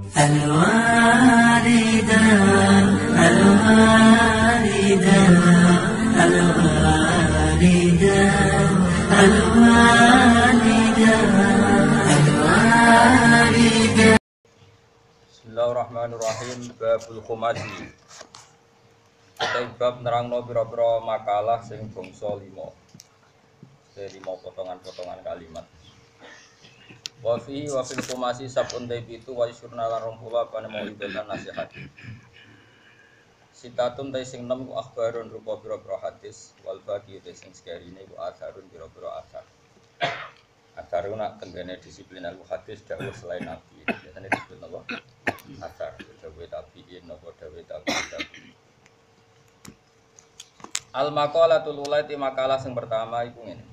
الوالدة الوالدة الوالدة الوالدة الوالدة. Bismillahirrahmanirrahim. Babul khumasi. Bab nerangno pira-pira makalah sing bangsa 5. Potongan-potongan kalimat. Wa fil khumasi sabun itu wa syurna lan 20 apa mau ibatan nasihat. Sitatun ta sing 6 akhbarun rupa pira-pira hadis wal baqi ta sing sekarine ku atharun pira-pira athar. Athar nak tenggene disiplin al hadis dawuh selain nabi. Biasane disebut apa? Athar dawuh tabi'in apa dawuh tabi'in. Al maqalatul ulaiti makalah sing pertama iku ngene.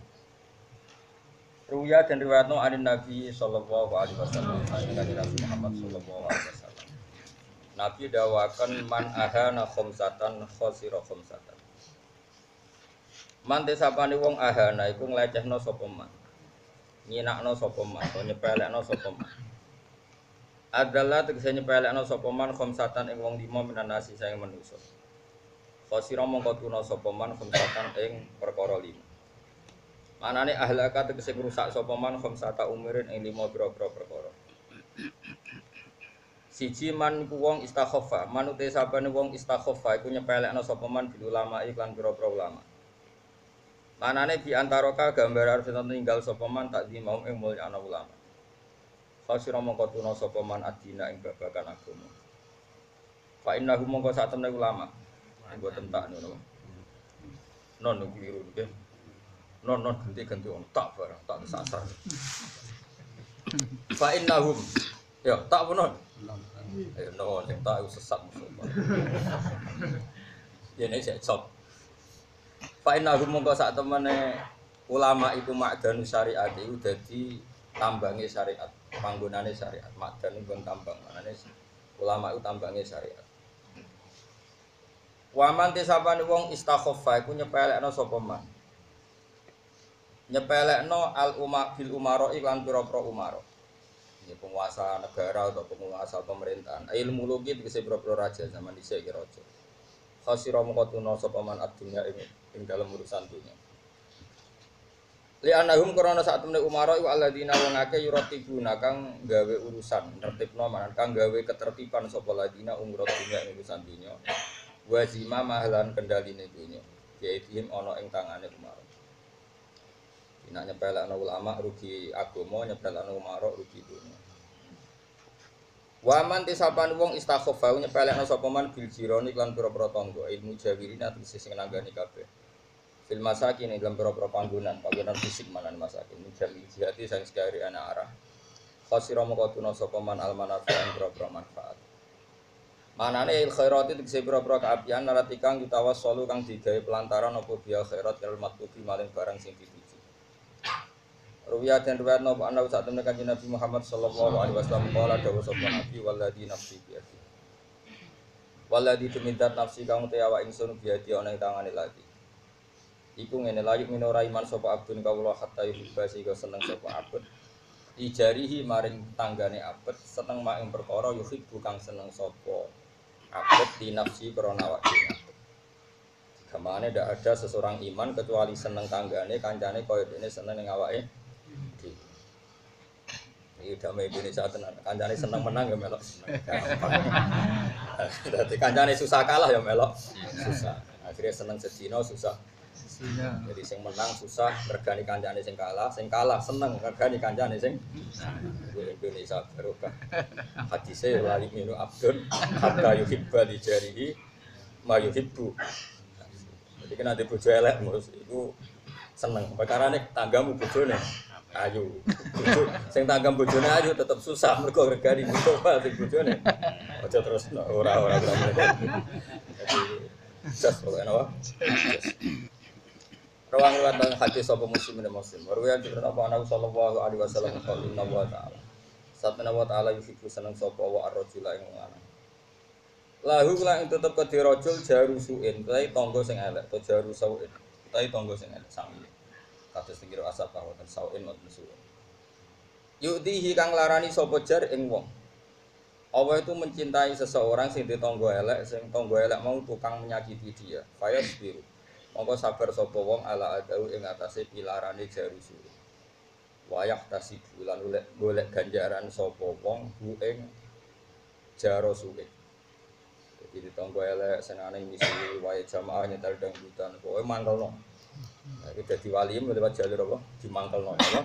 Ruya dan riwayatno anin Nabi sallallahu alaihi wasallam, Nabi Muhammad sallallahu alaihi wasallam. Nabi dawakan man ahana khamsatan khosira khamsatan. Man tesapane wong ahana iku nglecehno sapa man. Nyinakno sapa man, utawa nyepelekno sapa man. Adalah tegese nyepelekno sapa man khamsatan ing wong 5 minan nasi saing manusa. Khosira mongko tuna sapa man khamsatan ing perkara 5. Manane ahlaka tegese ngrusak sapa man khamsata umurin ing 5 pira-pira perkara. Siji man iku wong istakhaffa, manute sabane wong istakhaffa iku nyepelekno sapa man bil ulama iklan pira-pira ulama. Manane di antara ka gambar arep tinggal sapa man tak di mau ing mulya ana ulama. Khosira mongko tuna sapa man adina ing babagan agama. Fa innahu mongko sak temne ulama. Mboten tak ngono. Non keliru nggih. Non ganti tak barang tak sasar. Fa innahum ya tak punon. Ayo non sing tak sesat musuh. Ya nek sik cok. Fa innahum mongko sak temene ulama iku ma'dan syariat iku dadi tambange syariat, panggonane syariat. Ma'dan nggon tambang, manane ulama iku tambange syariat. Wa man tisabane wong istakhaffa iku nyepelekno sapa man. Nyepelekno al umma bil umara iklan pira-pira umara. Ya penguasa negara atau penguasa pemerintahan. Ilmu logik bisa pira-pira raja zaman dhisik iki raja. Khasira mongko tuna sapa man adunya ing dalam urusan dunya. Li anahum karena saat temne umara iku alladzina wong akeh yuratibuna kang gawe urusan, tertibno manan kang gawe ketertiban sapa ladina umur dunya ing urusan dunya. Wa zima mahlan kendaline dunya. Yaitihim ana ing tangane umara. Nek nyepelekno ulama rugi agama, nyepelekno umara rugi dunya. Wa man tisapan wong istakhaffa nyepelekno sapa man bil jirani lan pira-pira tangga ilmu jawirina tegese sing nanggani kabeh. Fil masakin dalam pira-pira panggonan fisik manan masakin jami jihati sing sekari ana arah. Khasira moko tuna sapa man al manafi'an pira-pira manfaat. Manane il khairati tegese pira-pira kaapian naratikang ditawassalu kang digawe pelantaran apa biya khairat kal matlubi maling barang sing dituju. Ruwiyah dan riwayat napa ana sak temne Kanjeng Nabi Muhammad sallallahu alaihi wasallam qala dawuh sapa Nabi walladzi nafsi biadi. Walladzi tumidat nafsi kang te awak ingsun biadi ana ing tangane lagi. Iku ngene layuk minora iman sapa abdun kawula hatta yuhibba sehingga seneng sapa abd. Ijarihi maring tanggane abd seneng mak ing perkara yuhibbu kang seneng sapa abd di nafsi krana awake dhewe. Gamane ndak ada seseorang iman kecuali seneng tanggane kancane kaya dene seneng ning awake. Iki damai Indonesia tenan. Kancane seneng menang ya melok seneng. Dadi kancane susah kalah ya melok susah. Akhirnya seneng sedina susah. Jadi sing menang susah regani kancane sing kalah seneng regani kancane sing Indonesia barokah. Hadise la yu'minu abdun hatta yuhibba li jarihi ma yuhibbu. Jadi kena di bojo elek mus iku seneng. Perkarane tanggamu bojone ayu. Sing tanggam bojone ayu tetep susah mergo regani coba sing bojone. Aja terus ora berani. Jas pokoke apa? Rawang riwayat hadis sapa muslim dan muslim. Riwayat cerita apa Nabi sallallahu alaihi wasallam qala inna wa ta'ala. Satana wa ta'ala yuhibbu seneng sapa wa ar-rajula ing lanang. Lahu lan tetep kedhe rajul jarusuin, tai tangga sing elek, to jarusuin. Tai tangga sing elek sami. Kados dikira asap kawonten sauin mboten suwe. Yu'tihi kang larani sapa jar ing wong. Allah itu mencintai seseorang sing ditonggo elek, sing tonggo elek mau tukang menyakiti dia. Fayasbiru. Mongko sabar sapa wong ala adau ing atase pilarane jarusu. Wayak tasibu lan golek ganjaran sapa wong hu ing jarusuke. Jadi ditonggo elek senane misi wae jamaah nyetel dangdutan. Pokoke mangkelno. Nah, iki dadi wali lewat jalur apa? Dimangkelno apa?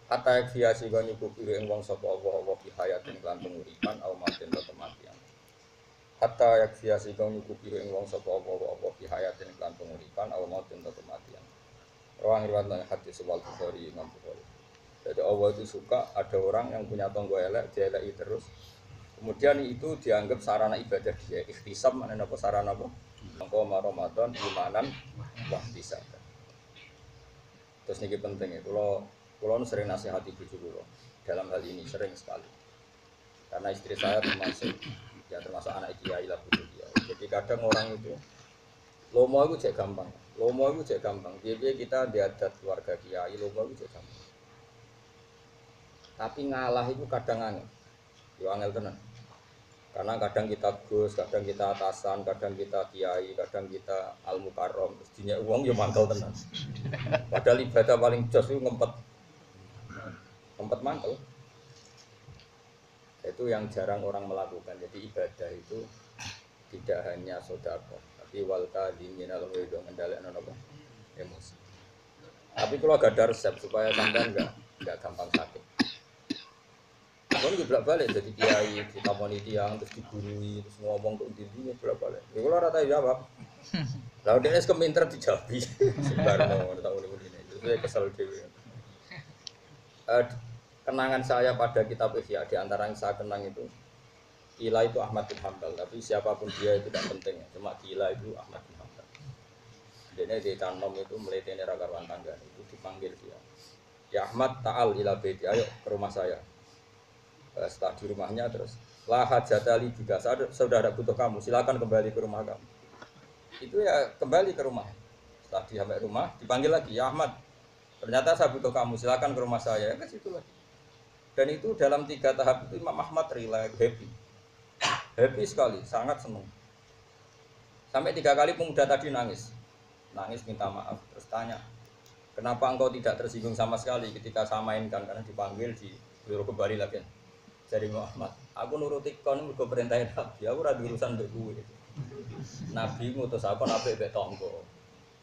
Kata fiasi kau nyukupi ing wong sapa Allah fi hayatin lan penguripan au maten lan kematian. Kata fiasi kau nyukupi ing wong sapa Allah fi hayatin lan penguripan au maten lan kematian. Rawang riwayat lan hadis wal Bukhari Imam Bukhari. Jadi Allah itu suka ada orang yang punya tonggo elek, dia eleki terus. Kemudian itu dianggap sarana ibadah dia. Ikhtisam mana apa sarana apa? Mengko Ramadan imanan wahtisab. Terus niki penting ya, kalau sering nasihati bojo kula dalam hal ini sering sekali. Karena istri saya termasuk anak kiai lah bojo dia. Jadi kadang orang itu lomo itu cek gampang. Dia kita diadat keluarga kiai, lomo itu cek gampang. Tapi ngalah itu kadang angel. Yo angel tenan. Karena kadang kita gus, kadang kita atasan, kadang kita kiai, kadang kita al mukarrom, terus dinya uang yo mangkel tenan. Padahal ibadah paling jos itu ngempet mangkel. Itu yang jarang orang melakukan. Jadi ibadah itu tidak hanya sedekah, tapi wal kadhimin al ghaiz ngendhalekno apa? Emosi. Tapi kalau gak ada resep supaya sampean enggak gampang sakit. Kalau juga balik jadi kiai, ditamoni tiang, terus digurui, terus ngomong ke intinya balik. Ya kalau rata jawab, lalu dia keminter dijabi, sebarno tahu ini. Itu saya kesel dewi. Kenangan saya pada kitab Ihya di antara yang saya kenang itu Gila itu Ahmad bin Hanbal, tapi siapapun dia itu tidak penting. Cuma gila itu Ahmad bin Hanbal. Dia di Tanom itu meliteni ragawan tangga itu dipanggil dia. Ya Ahmad ta'al ila baiti, ayo ke rumah saya. Setelah di rumahnya terus la hajatali juga sudah ada butuh kamu, silakan kembali ke rumah kamu. Itu ya kembali ke rumah. Setelah dia sampai rumah dipanggil lagi, ya Ahmad, ternyata saya butuh kamu, silakan ke rumah saya. Ya ke situ lagi. Dan itu dalam 3 tahap itu Imam Ahmad relax, happy sekali, sangat senang. Sampai 3 kali pemuda tadi nangis minta maaf, terus tanya, kenapa engkau tidak tersinggung sama sekali ketika saya mainkan, karena dipanggil disuruh kembali lagi. Jadi Muhammad, aku nuruti kon mergo perintah Nabi, aku ora urusan mbek kowe. Nabi ngutus aku nabi mbek tangga.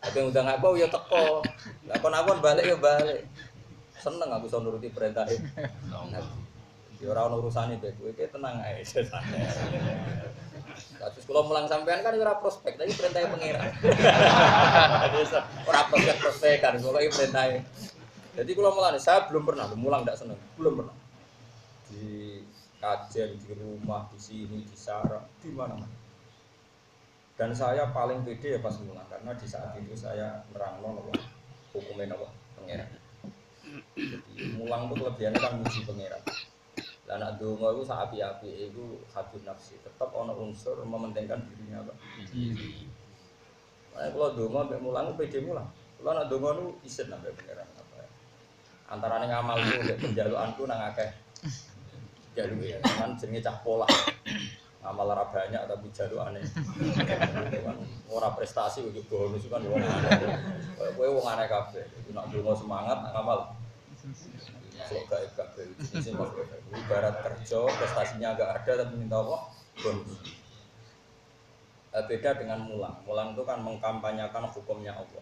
Tapi ngundang aku ya teko. Lah kon aku balik ya balik. Seneng aku iso nuruti perintah Nabi. Ya ora ono urusane mbek kowe, iki tenang ae. Terus kalau mulang sampean kan ora prospek, tapi perintah pangeran. Ora prospek kan, pokoke perintah. Jadi kalau mulane saya belum pernah mulang ndak seneng, belum pernah. Di kajian, di rumah, di sini, di sarang, di mana-mana. Dan saya paling pede ya pas mulang, karena di saat itu saya nerangno hukumnya pangeran. Jadi mulang itu kelebihannya kan muji pangeran. Lah nak donga itu sak api-api itu habib nafsi, tetap ana unsur mementingkan dirinya apa. Nah, kalau donga mbek mulang pede mulang. Kalau nak donga nu isin nambah pangeran apa. Antarane ngamal ku mbek penjalukanku nang akeh. Jaluk ya, kan jenenge cah pola. Ngamal ora banyak tapi jalukane. Ora prestasi ujuk bonus kan wong aneh. Kowe wong aneh kabeh. Nek donga semangat nak ngamal. Sok gaib kabeh. Ibarat kerja prestasinya agak ada tapi minta apa? Bonus. Beda dengan mulang. Mulang itu kan mengkampanyakan hukumnya Allah.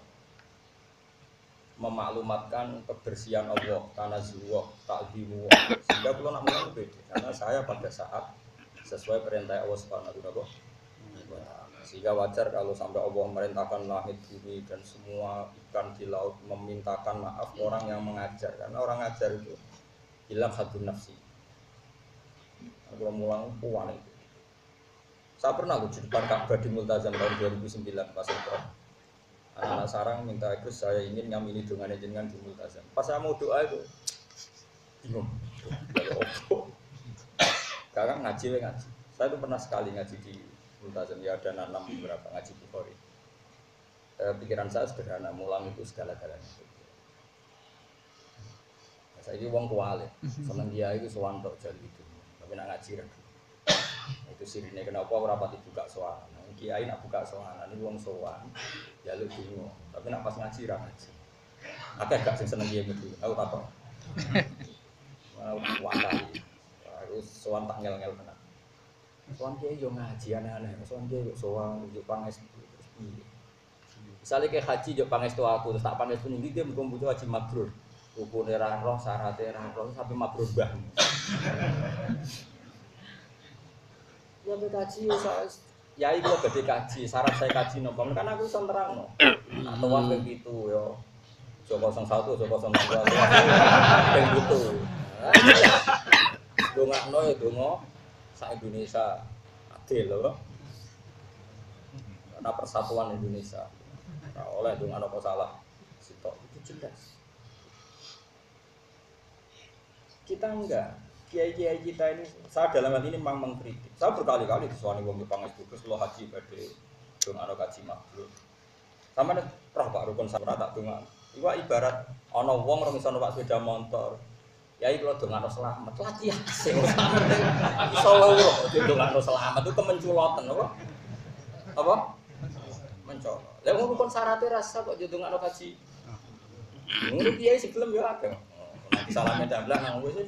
Memaklumatkan kebersihan Allah, tanazzuh, ta'zimu. Sehingga kalau nak mulang beda. Karena saya pada saat sesuai perintah Allah Subhanahu wa taala. Sehingga wajar kalau sampai Allah merintahkan langit bumi dan semua ikan di laut memintakan maaf orang yang mengajar. Karena orang ngajar itu hilang satu nafsi. Kalau mulang puan itu. Saya pernah di depan Ka'bah di Multazam tahun 2009 pas itu. Anak sarang minta Gus, saya ingin ngamini dengan jenengan di Multazam. Pas saya mau doa itu bingung. Sekarang ngaji. Saya itu pernah sekali ngaji di Multazam, ya ada 6 beberapa ngaji Bukhari. Pikiran saya sederhana, mulang itu segala-galanya. Saya ini wong kuali, seneng dia itu sowan tok jal itu. tapi nak ngaji ra. Itu sirine kenapa ora pati buka sowan. Kiai nak buka sowan, ini wong sowan, ya lu bingung. Tapi nak pas ngaji ra ngaji. Akeh gak sing seneng kiai medhi. Aku takon. Mau wakai. Aku sowan tak ngel-ngel tenan. Sowan kiai yo ngaji aneh-aneh. Sowan kiai yo sowan yo pangestu terus piye. Misale ke haji yo pangestu aku terus tak pangestu niki dia mung butuh haji mabrur. Rukune ra roh, syaraté ra roh sampai mabrur mbah. Ya kaji ya iku badhe kaji, syarat saya kaji napa? Kan aku iso nerangno. Atau wae gitu yo. Joko 01, Joko 02. Ping gitu. Dongakno ya donga sak Indonesia adil lho. Ana persatuan Indonesia. Ora oleh dongakno kok salah. Sitok itu jelas. Kita enggak. Kiai-kiai kita ini, saya dalam hal ini memang mengkritik. Saya berkali-kali disuani wong pangestu terus lo haji badhe dongakno kaji mabrur. Sampeyan roh Pak rukun ora tak dongakno. Iku ibarat ana wong ora iso numpak sepeda motor. Yai kula dongakno selamat. Lagi sing selamat. Iso wae kok dongakno selamat itu kemenculoten apa? Apa? Mencolot. Lah wong rukun syaratnya rasa kok dongakno kaji. Ngono kiai sebelum yo akeh. Nanti salamnya damlah nang wis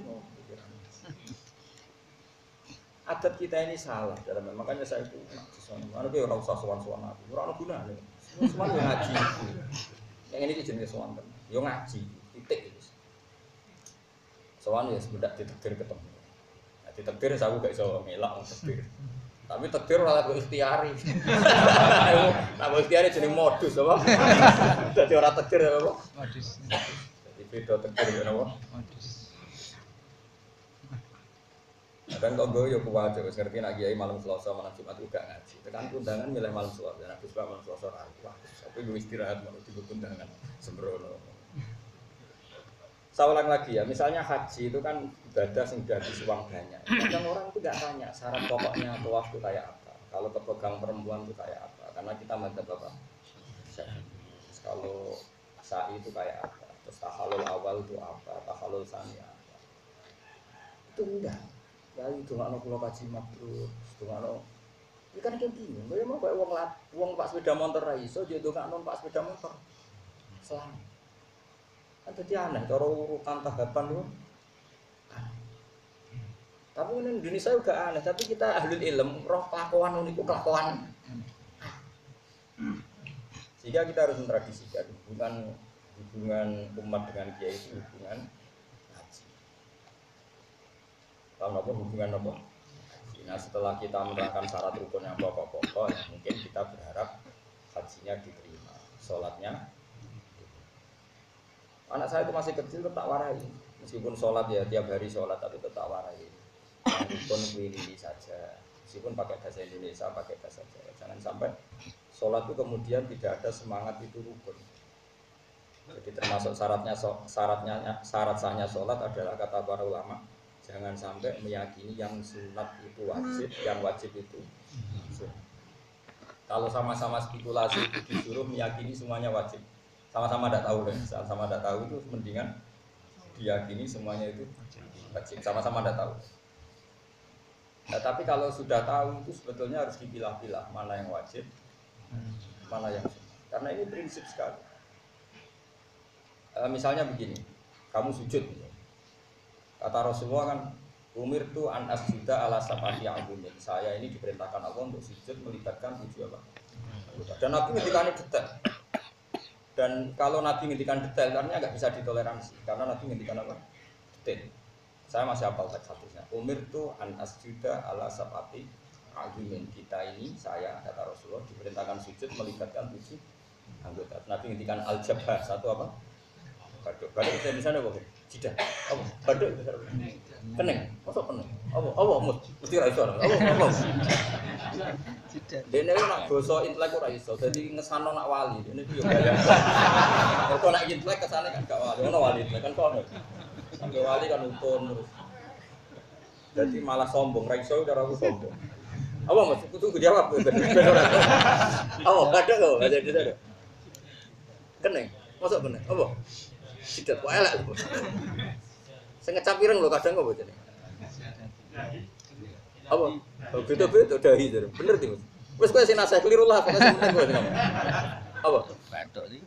adat kita ini salah dalam makanya saya itu mana dia orang usah sowan-sowan aku ora ono gunane semua yang ngaji yang ini jenis sowan yo ngaji titik itu sowan ya sebedak ditekdir ketemu nah, ditekdir saya gak iso ngelak tekdir tapi tekdir ora kok ikhtiari nah ikhtiari jeneng modus apa dadi ora tekdir apa modus dadi beda tekdir apa modus. Kadang kok gue yo kuat wis ngerti nek kiai malam Selasa malam Jumat uga ngaji. Tekan undangan milih malam Selasa, nek wis malam Selasa ra. Wah, tapi gue istirahat mau di undangan sembrono. Saya ulang lagi ya, misalnya haji itu kan ibadah sing habis uang banyak. Kadang orang itu enggak tanya syarat pokoknya tawaf itu kayak apa. Kalau kepegang perempuan itu kayak apa? Karena kita madzhab apa? Kalau sa'i itu kayak apa? Terus tahallul awal itu apa? Tahallul tsani apa? Itu enggak. Ya itu nggak pulau kaji mabrur, itu nggak ini kan kayak bingung, bagaimana kayak uang pak sepeda motor raiso, jadi nggak pak sepeda motor, selamat. Kan jadi aneh, cara urutan tahapan itu. Tapi ini Indonesia juga aneh, tapi kita ahli ilmu, roh kelakuan uniku kelakuan. Sehingga kita harus mentradisikan hubungan umat dengan kiai itu hubungan. Kalau apa hubungan apa? Nah setelah kita menerangkan syarat rukun yang pokok-pokok, ya mungkin kita berharap hajinya diterima, sholatnya. Anak saya itu masih kecil tetap warai, meskipun sholat ya tiap hari sholat tapi tetap warai. Rukun pilih saja, meskipun pakai bahasa Indonesia pakai bahasa Jawa. Jangan sampai sholat itu kemudian tidak ada semangat itu rukun. Jadi termasuk syarat sahnya sholat adalah kata para ulama. Jangan sampai meyakini yang sunat itu wajib, yang wajib itu sunat. Kalau sama-sama spekulasi itu disuruh meyakini semuanya wajib, sama-sama tidak tahu kan? Sama-sama tidak tahu itu mendingan diyakini semuanya itu wajib, sama-sama tidak tahu. Nah, tapi kalau sudah tahu itu sebetulnya harus dipilah-pilah mana yang wajib, mana yang sunat. Karena ini prinsip sekali. Misalnya begini, kamu sujud. Kata Rasulullah kan, umir tu an asjuda ala sab'ati a'udzumin. Saya ini diperintahkan Allah untuk sujud melibatkan 7 apa? Dan Nabi ngendikan detail. Dan kalau Nabi ngendikan detail, karena nggak bisa ditoleransi. Karena Nabi ngendikan apa? Detail. Saya masih hafal teks hadisnya. Umir tu an asjuda ala sab'ati a'udzumin. Kita ini, saya kata Rasulullah diperintahkan sujud melibatkan 7 anggota. Nabi ngendikan al-jabhah, satu apa? Baduk. Baduk bisa di sana apa? Jidah. Apa? Baduk besar. Keneng. Masa keneng? Apa? Mesti ra iso. Apa? Jidah. Dene nak basa intelek ora iso. Dadi ngesano nak wali. Dene ku yo gaya. Kok nak intelek kesane kan gak wali. Ono wali kan kono. Sampai wali kan utun terus. Jadi malah sombong, ra iso cara aku sombong. Apa Mas? Kudu jawab. Oh, baduk kok. Jadi ada. Keneng. Masa keneng? Apa? Sidat wae elek. Sing ngecap ireng lho kadang kok bojone. Apa? Beda-beda dahi jare. Bener ti, Mas. Wis kowe sing nasihat keliru lah, pokoke sing penting kowe sing ngomong. Apa? Batok iki.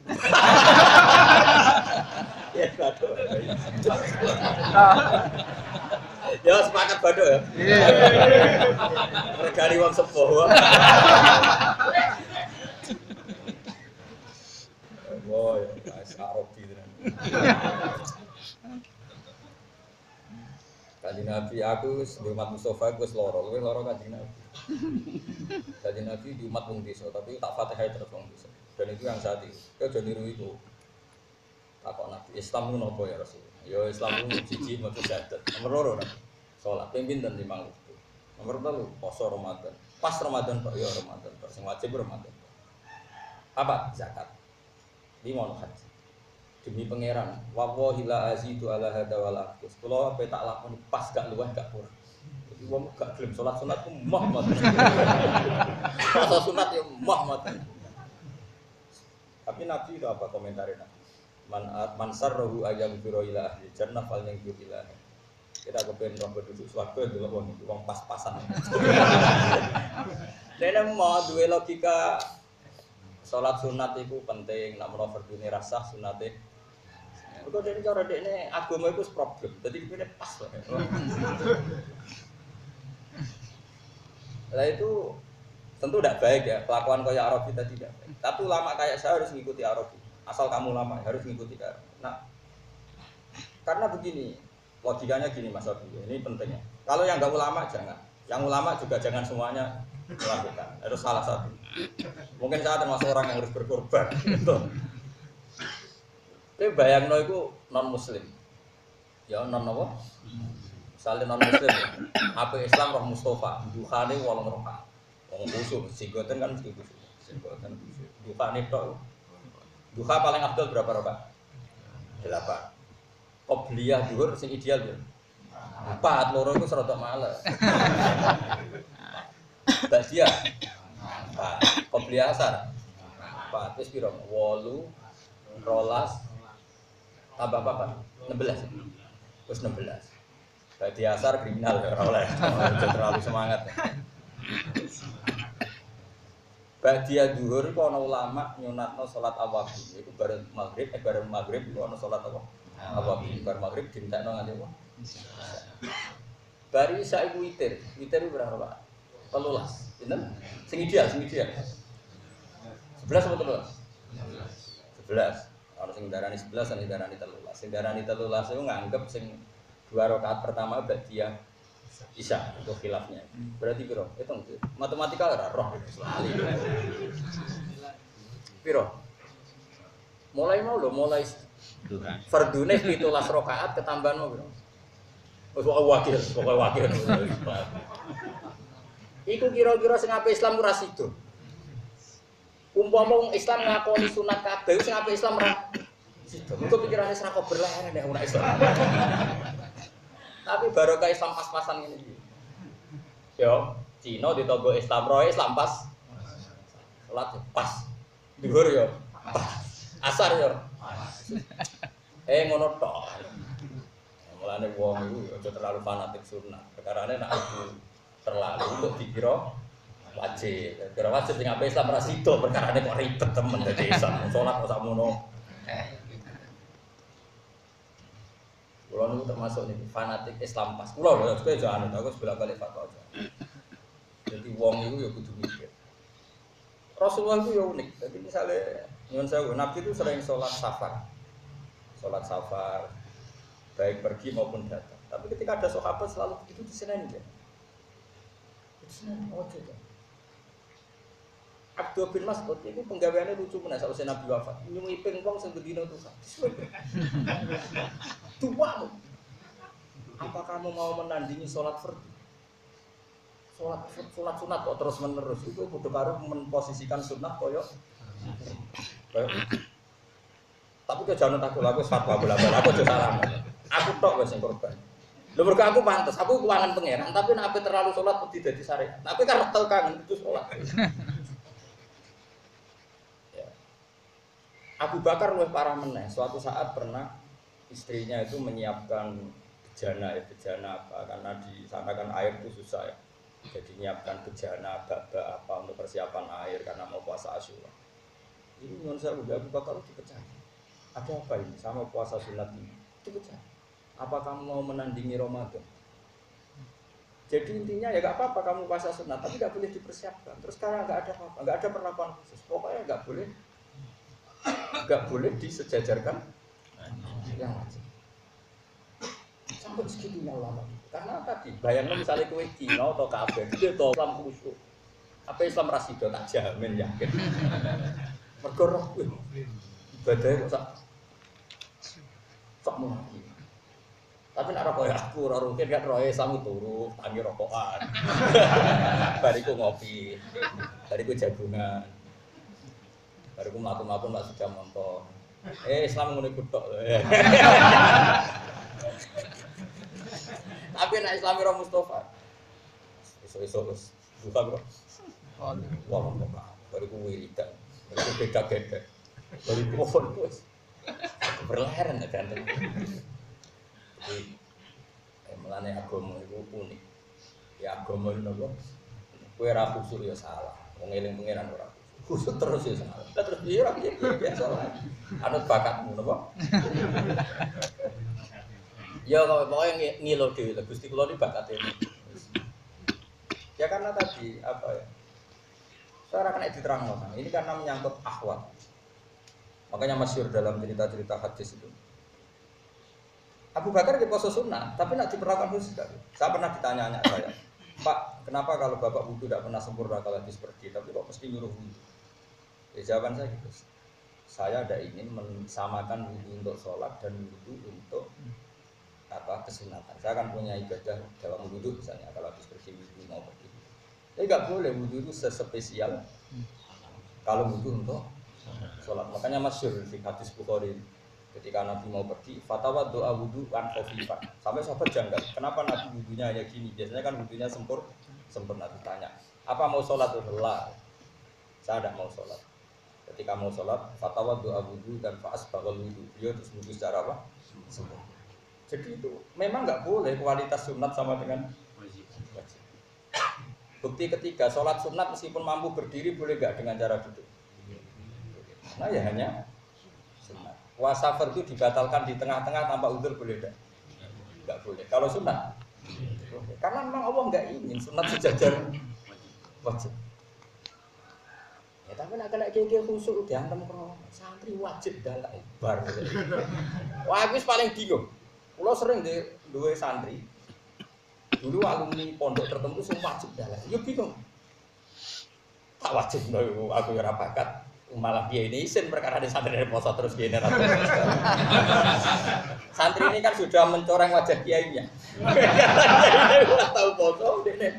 Ya, batuk. Ya sepakat batuk ya. Regani wong sepuh. Wah, ya, Arabi tenan. Kanjeng Nabi aku di umat Mustafa aku loro, luwih loro Kanjeng Nabi. Kanjeng Nabi di umat wong desa, tapi tak Fatihah terus wong desa. Dan itu yang saat itu. Kau jadi niru itu. Takok Nabi Islam itu nopo ya Rasul. Ya Islam itu siji maca syahadat. Nomor loro Nabi. Salat ping pinten 5 waktu. Nomor 3 poso Ramadan. Pas Ramadan Pak ya Ramadan. Sing wajib Ramadan. Apa? Zakat. 5 haji. Demi pangeran, wallahi la azidu ala hada wala aqus. Kula ape tak lakoni pas gak luwih gak kurang. Jadi wong gak gelem salat-salat ku mah mati. Puasa sunat ya mah mati. Tapi Nabi itu apa komentarnya Nabi? Man sarrahu ayam biro ila ahli jannah fal yang biro ila. Kita kepengen roh berduduk swarga delok wong pas-pasan. Dene mau duwe logika salat sunat itu penting, nak menawa fardune rasah sunate. Mergo dene cara dekne agama iku problem. Dadi kene pas wae. Lah itu tentu tidak baik ya, kelakuan kayak Arabi tadi tidak baik. Tapi ulama kayak saya harus mengikuti Arabi. Asal kamu ulama harus mengikuti Arabi. Nah, karena begini, logikanya gini Mas Abi, ini pentingnya. Kalau yang nggak ulama jangan, yang ulama juga jangan semuanya melakukan. Harus salah satu. Mungkin saya termasuk orang yang harus berkorban. Gitu. Tapi bayangno itu non Muslim, ya non apa? Misalnya non Muslim, apa Islam roh Mustafa, duhane 8 rakaat. Wong khusyuk, singgoten kan mesti khusyuk. Singgoten khusyuk. Duhane tok. Duha paling afdal berapa rakaat? 8. Qobliyah dhuhur sing ideal ya. 4, loro iku serodok males. Ba'diyah. 4. Qobliyah asar. 4 wis piro? 8, 12 tambah apa? 16. Terus 16. Ba'diyah asar kriminal ya ora oleh. Terlalu semangat. Ba'diyah dhuhur iku ana ulama nyunatno salat awabin. Iku bareng maghrib iku ana salat apa? Awabin. Bar maghrib dintekno nganti apa? Bari isa iku witir. Witir iku berapa? 13. Pinten? Sing ideal. 11 atau 13? 11. Ana sing darani 11, ana sing darani 13. Sing darani 13 iku nganggep sing 2 rakaat pertama ba'diyah Isya itu khilafnya. Berarti piro? Hitung matematika ora roh. Piro? Mulai fardune 17 rakaat ketambahan mau piro? Wis wakil. Iku kira-kira sing ape Islam ora sida. Umpama wong Islam ngakoni sunat kabeh sing ape Islam ora sida. Engko pikirane ora kok berlehar nek ora Islam. Tapi barokah Islam pas-pasan ngene iki. Yo, Cina ditogo Islam roe Islam pas. Salat pas. Dhuwur yo pas. Asar yo. Ngono tok. Mulane wong iku aja terlalu fanatik sunat. Perkarane nek aku terlalu untuk dikira wajib. Kira wajib sing ape Islam ra sida perkarane kok ribet temen dadi Islam. Salat kok sakmono. Kulo niku termasuk nih fanatik Islam pas. Kulo lho kowe aja anut aku bolak-balik fatwa aja. Jadi wong iku ya kudu mikir. Rasulullah itu ya unik. Jadi misalnya nyuwun sewu Nabi itu sering sholat safar. Sholat safar baik pergi maupun datang. Tapi ketika ada sahabat selalu begitu diseneni dia. Diseneni ojo ya. Abdul bin Mas'ud itu penggaweane lucu menawa sausé Nabi wafat. Nyumi ping wong sing bedino Tuhan. Tuamu. Apa kamu mau menandingi sholat fardu? Sholat sunat kok terus menerus itu kudu karo memposisikan sunat koyo. Tapi kok jangan takut aku fatwa bola-bola aku aja salah. Aku tok wis sing korban. Lho mergo aku pantes, aku keuangan pangeran, tapi nek terlalu sholat mesti dadi syariat. Tapi kan tel kangen itu sholat. Abu Bakar luwih parah meneh. Suatu saat pernah istrinya itu menyiapkan bejana apa karena di sana kan air itu susah ya. Jadi nyiapkan bejana, bak-bak apa untuk persiapan air karena mau puasa Asyura. Ini menurut saya udah Abu Bakar dipecah. Ada apa ini sama puasa sunat ini? Dipecah. Apa kamu mau menandingi Ramadan? Jadi intinya ya gak apa-apa kamu puasa sunat, tapi gak boleh dipersiapkan. Terus sekarang gak ada apa-apa, gak ada perlakuan khusus. Pokoknya gak boleh disejajarkan yang wajib. Sampai segitunya lama. Karena tadi bayangkan misalnya kue Cina atau kafir, itu Islam khusyuk. Apa Islam rasido tak jamin yakin. Mergo roh kuwi ibadahnya kok sak mungkin. Tapi nek rokok aku ora mungkin kan roe Islam turu tangi rokokan. Bariku ngopi. Bariku jagungan. Bariku mlaku-mlaku mak sudah montor. Islam ngono iku tok. Tapi nek Islam ora Mustafa. Iso-iso wis buka kok. Wah, bariku wiridan. Bariku beda-beda. Bariku pohon wis. Berleheran ganteng. Jadi, mulane agama itu unik. Ya agama itu nopo. Kowe ora khusyuk ya salah. Wong eling pangeran ora khusyuk terus ya salah. Terus piye ora biasa lah. Anut bakatmu nopo. Ya kalau pokoknya ngilo dhewe Gusti kula iki bakate. Ya karena tadi apa ya? Saya kena diterangno. Ini karena menyangkut akhwat. Makanya masyhur dalam cerita-cerita hadis itu. Abu Bakar di poso sunnah, tapi nak diperlakukan khusus sekali. Saya pernah ditanya saya, Pak, kenapa kalau bapak wudhu tidak pernah sempurna kalau habis pergi, tapi kok mesti nyuruh wudhu? Ya, jawaban saya gitu. Saya tidak ingin mensamakan wudhu untuk sholat dan wudhu untuk kesunatan. Saya akan punya ibadah dalam wudhu misalnya kalau habis pergi wudhu mau pergi. Jadi nggak boleh wudhu itu sespesial kalau wudhu untuk sholat. Makanya masyhur di hadis Bukhari. Ketika Nabi mau pergi, fatwa doa wudhu kan khafifan. Sampai sahabat janggal, kenapa Nabi wudhunya hanya gini? Biasanya kan wudhunya sempurna. Ditanya, apa mau sholat? Allah, saya tidak mau sholat. Ketika mau sholat, fatwa doa wudhu dan faas bakal wudhu. Dia terus wudhu secara apa? Sempurna. Jadi itu memang nggak boleh kualitas sunat sama dengan wajib. Bukti ketiga, sholat sunat meskipun mampu berdiri boleh nggak dengan cara duduk? Nah ya hanya sunat. Puasa fardu dibatalkan di tengah-tengah tanpa udzur boleh enggak? Enggak boleh. Kalau sunat boleh. Karena memang Allah enggak ingin sunat sejajar wajib. Ya tapi nak kena keke khusuk diantem karo santri wajib dalak bar. Wah aku paling bingung. Kula sering duwe santri. Dulu alumni pondok tertentu sing wajib dalak. Ya bingung. Tak wajib aku ora bakat. Malah dia ini isin perkara di santri dari poso terus gini santri ini kan sudah mencoreng wajah kiainya. Tahu poso ini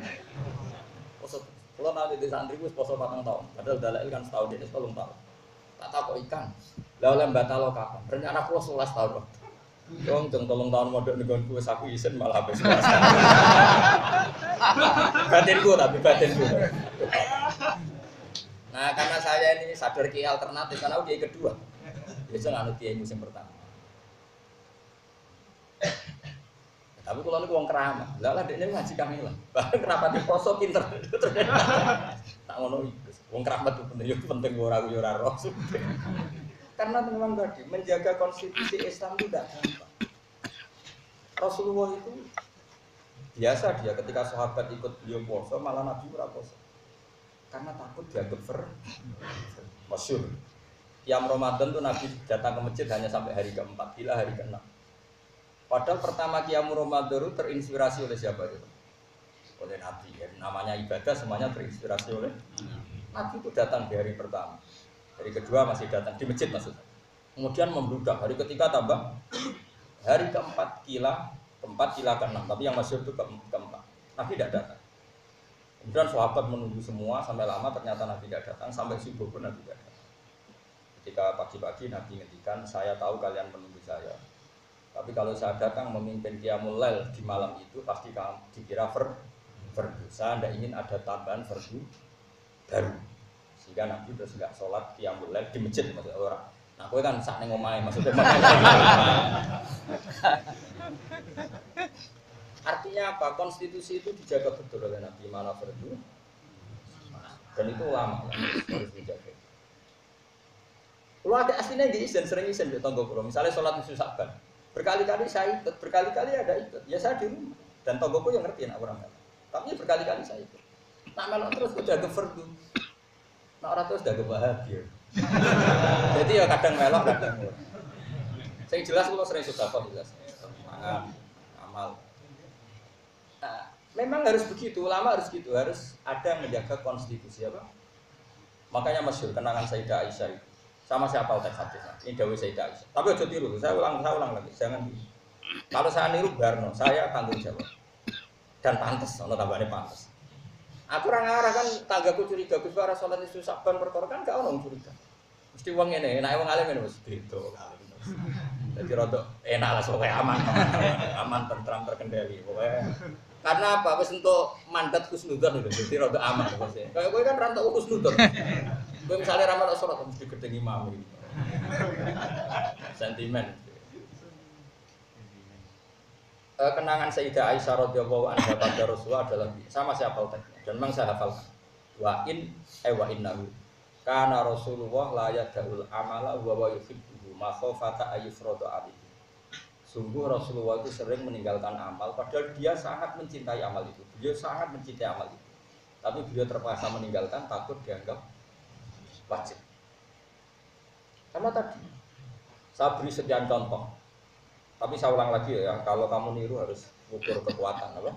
poso kalau nanti di santri gue poso 4 tahun padahal dalil kan setahun ini 10 tahun tak tahu kok ikan lalu batalo kapan rencana aku 11 tahun dong 3 tahun modal dengan gue saku isin malah habis puasa batin gue Nah karena saya ini sadar kiai alternatif karena kiai kedua, biasa nganut kiai musim pertama. Tapi kalau ini uang keramat, lah dia ini ngaji kami lah. Bahkan keramat di poso pinter. Tak ngono itu, uang keramat itu penting orang roh. Karena memang tadi menjaga konstitusi Islam itu tidak gampang. Rasulullah itu biasa dia ketika sahabat ikut beliau poso malah Nabi ora poso. Karena takut dianggap masyhur. Tiap Ramadan tuh Nabi datang ke masjid hanya sampai hari ke-4, bila hari ke-6. Padahal pertama Qiyam Ramadan itu terinspirasi oleh siapa itu? Oleh Nabi. Ya. Namanya ibadah semuanya terinspirasi oleh Nabi itu datang di hari pertama. Hari kedua masih datang di masjid maksudnya. Kemudian membludak hari ketiga tambah hari ke-4 kila ke-6. Tapi yang masyhur itu ke-4. Nabi tidak datang. Kemudian sahabat menunggu semua sampai lama ternyata Nabi tidak datang sampai subuh pun Nabi tidak datang. Ketika pagi-pagi Nabi ngendikan saya tahu kalian menunggu saya. Tapi kalau saya datang memimpin Qiyamul Lail di malam itu pasti kamu dikira fardu. Saya tidak ingin ada tambahan fardu baru. Sehingga Nabi terus nggak sholat Qiyamul Lail di masjid maksudnya orang. Nah, kowe kan sak ning omahe maksudnya. Artinya apa? Konstitusi itu dijaga betul oleh Nabi mana berdua. Dan itu ulama harus dijaga. Kalau ada aslinya di izin sering izin di tonggo pulau. Misalnya sholat musuh saban, berkali-kali saya ikut, berkali-kali ada ikut. Ya saya di rumah dan tonggoku yang ngerti nak orang. Tapi berkali-kali saya ikut. Nak melok terus udah keferdu. Nak orang terus udah kebahagia. Jadi ya kadang melok kadang. Saya jelas kalau sering sudah kok jelas. Mangan, amal. Nah, memang harus begitu, ulama harus gitu, harus ada yang menjaga konstitusi apa? Makanya masyhur kenangan Sayyidah Aisyah itu. Sama siapa teks hadisnya? Ini dawuh Sayyidah Aisyah. Tapi aja tiru, saya ulang lagi, jangan tiru. Kalau saya niru Barno, saya tanggung jawab. Dan pantas, ono tambahane pantas. Aku ora ngarah kan tanggaku curiga Gus Bara salat isu saban perkara kan gak ono curiga. Mesti wong ngene, nek wong alim ngene wis beda. Jadi rada enak lah sok aman. Aman tentram terkendali pokoke. Karena apa? Wis entuk mandat husnudzon lho, jadi rada aman wis. Kayak kowe kan ra entuk husnudzon. Kowe misale ra melok salat mesti gedeng imam iki. Sentimen. Kenangan Sayyidah Aisyah radhiyallahu anha pada Rasulullah adalah sama siapa teksnya dan memang saya hafal wa innahu kana Rasulullah la yadul amala wa yuhibbu ma khafata ayyufradu alaihi. Sungguh Rasulullah itu sering meninggalkan amal padahal dia sangat mencintai amal itu. Beliau sangat mencintai amal itu. Tapi beliau terpaksa meninggalkan takut dianggap wajib. Karena tadi saya beri sekian contoh. Tapi saya ulang lagi ya, kalau kamu niru harus ukur kekuatan apa?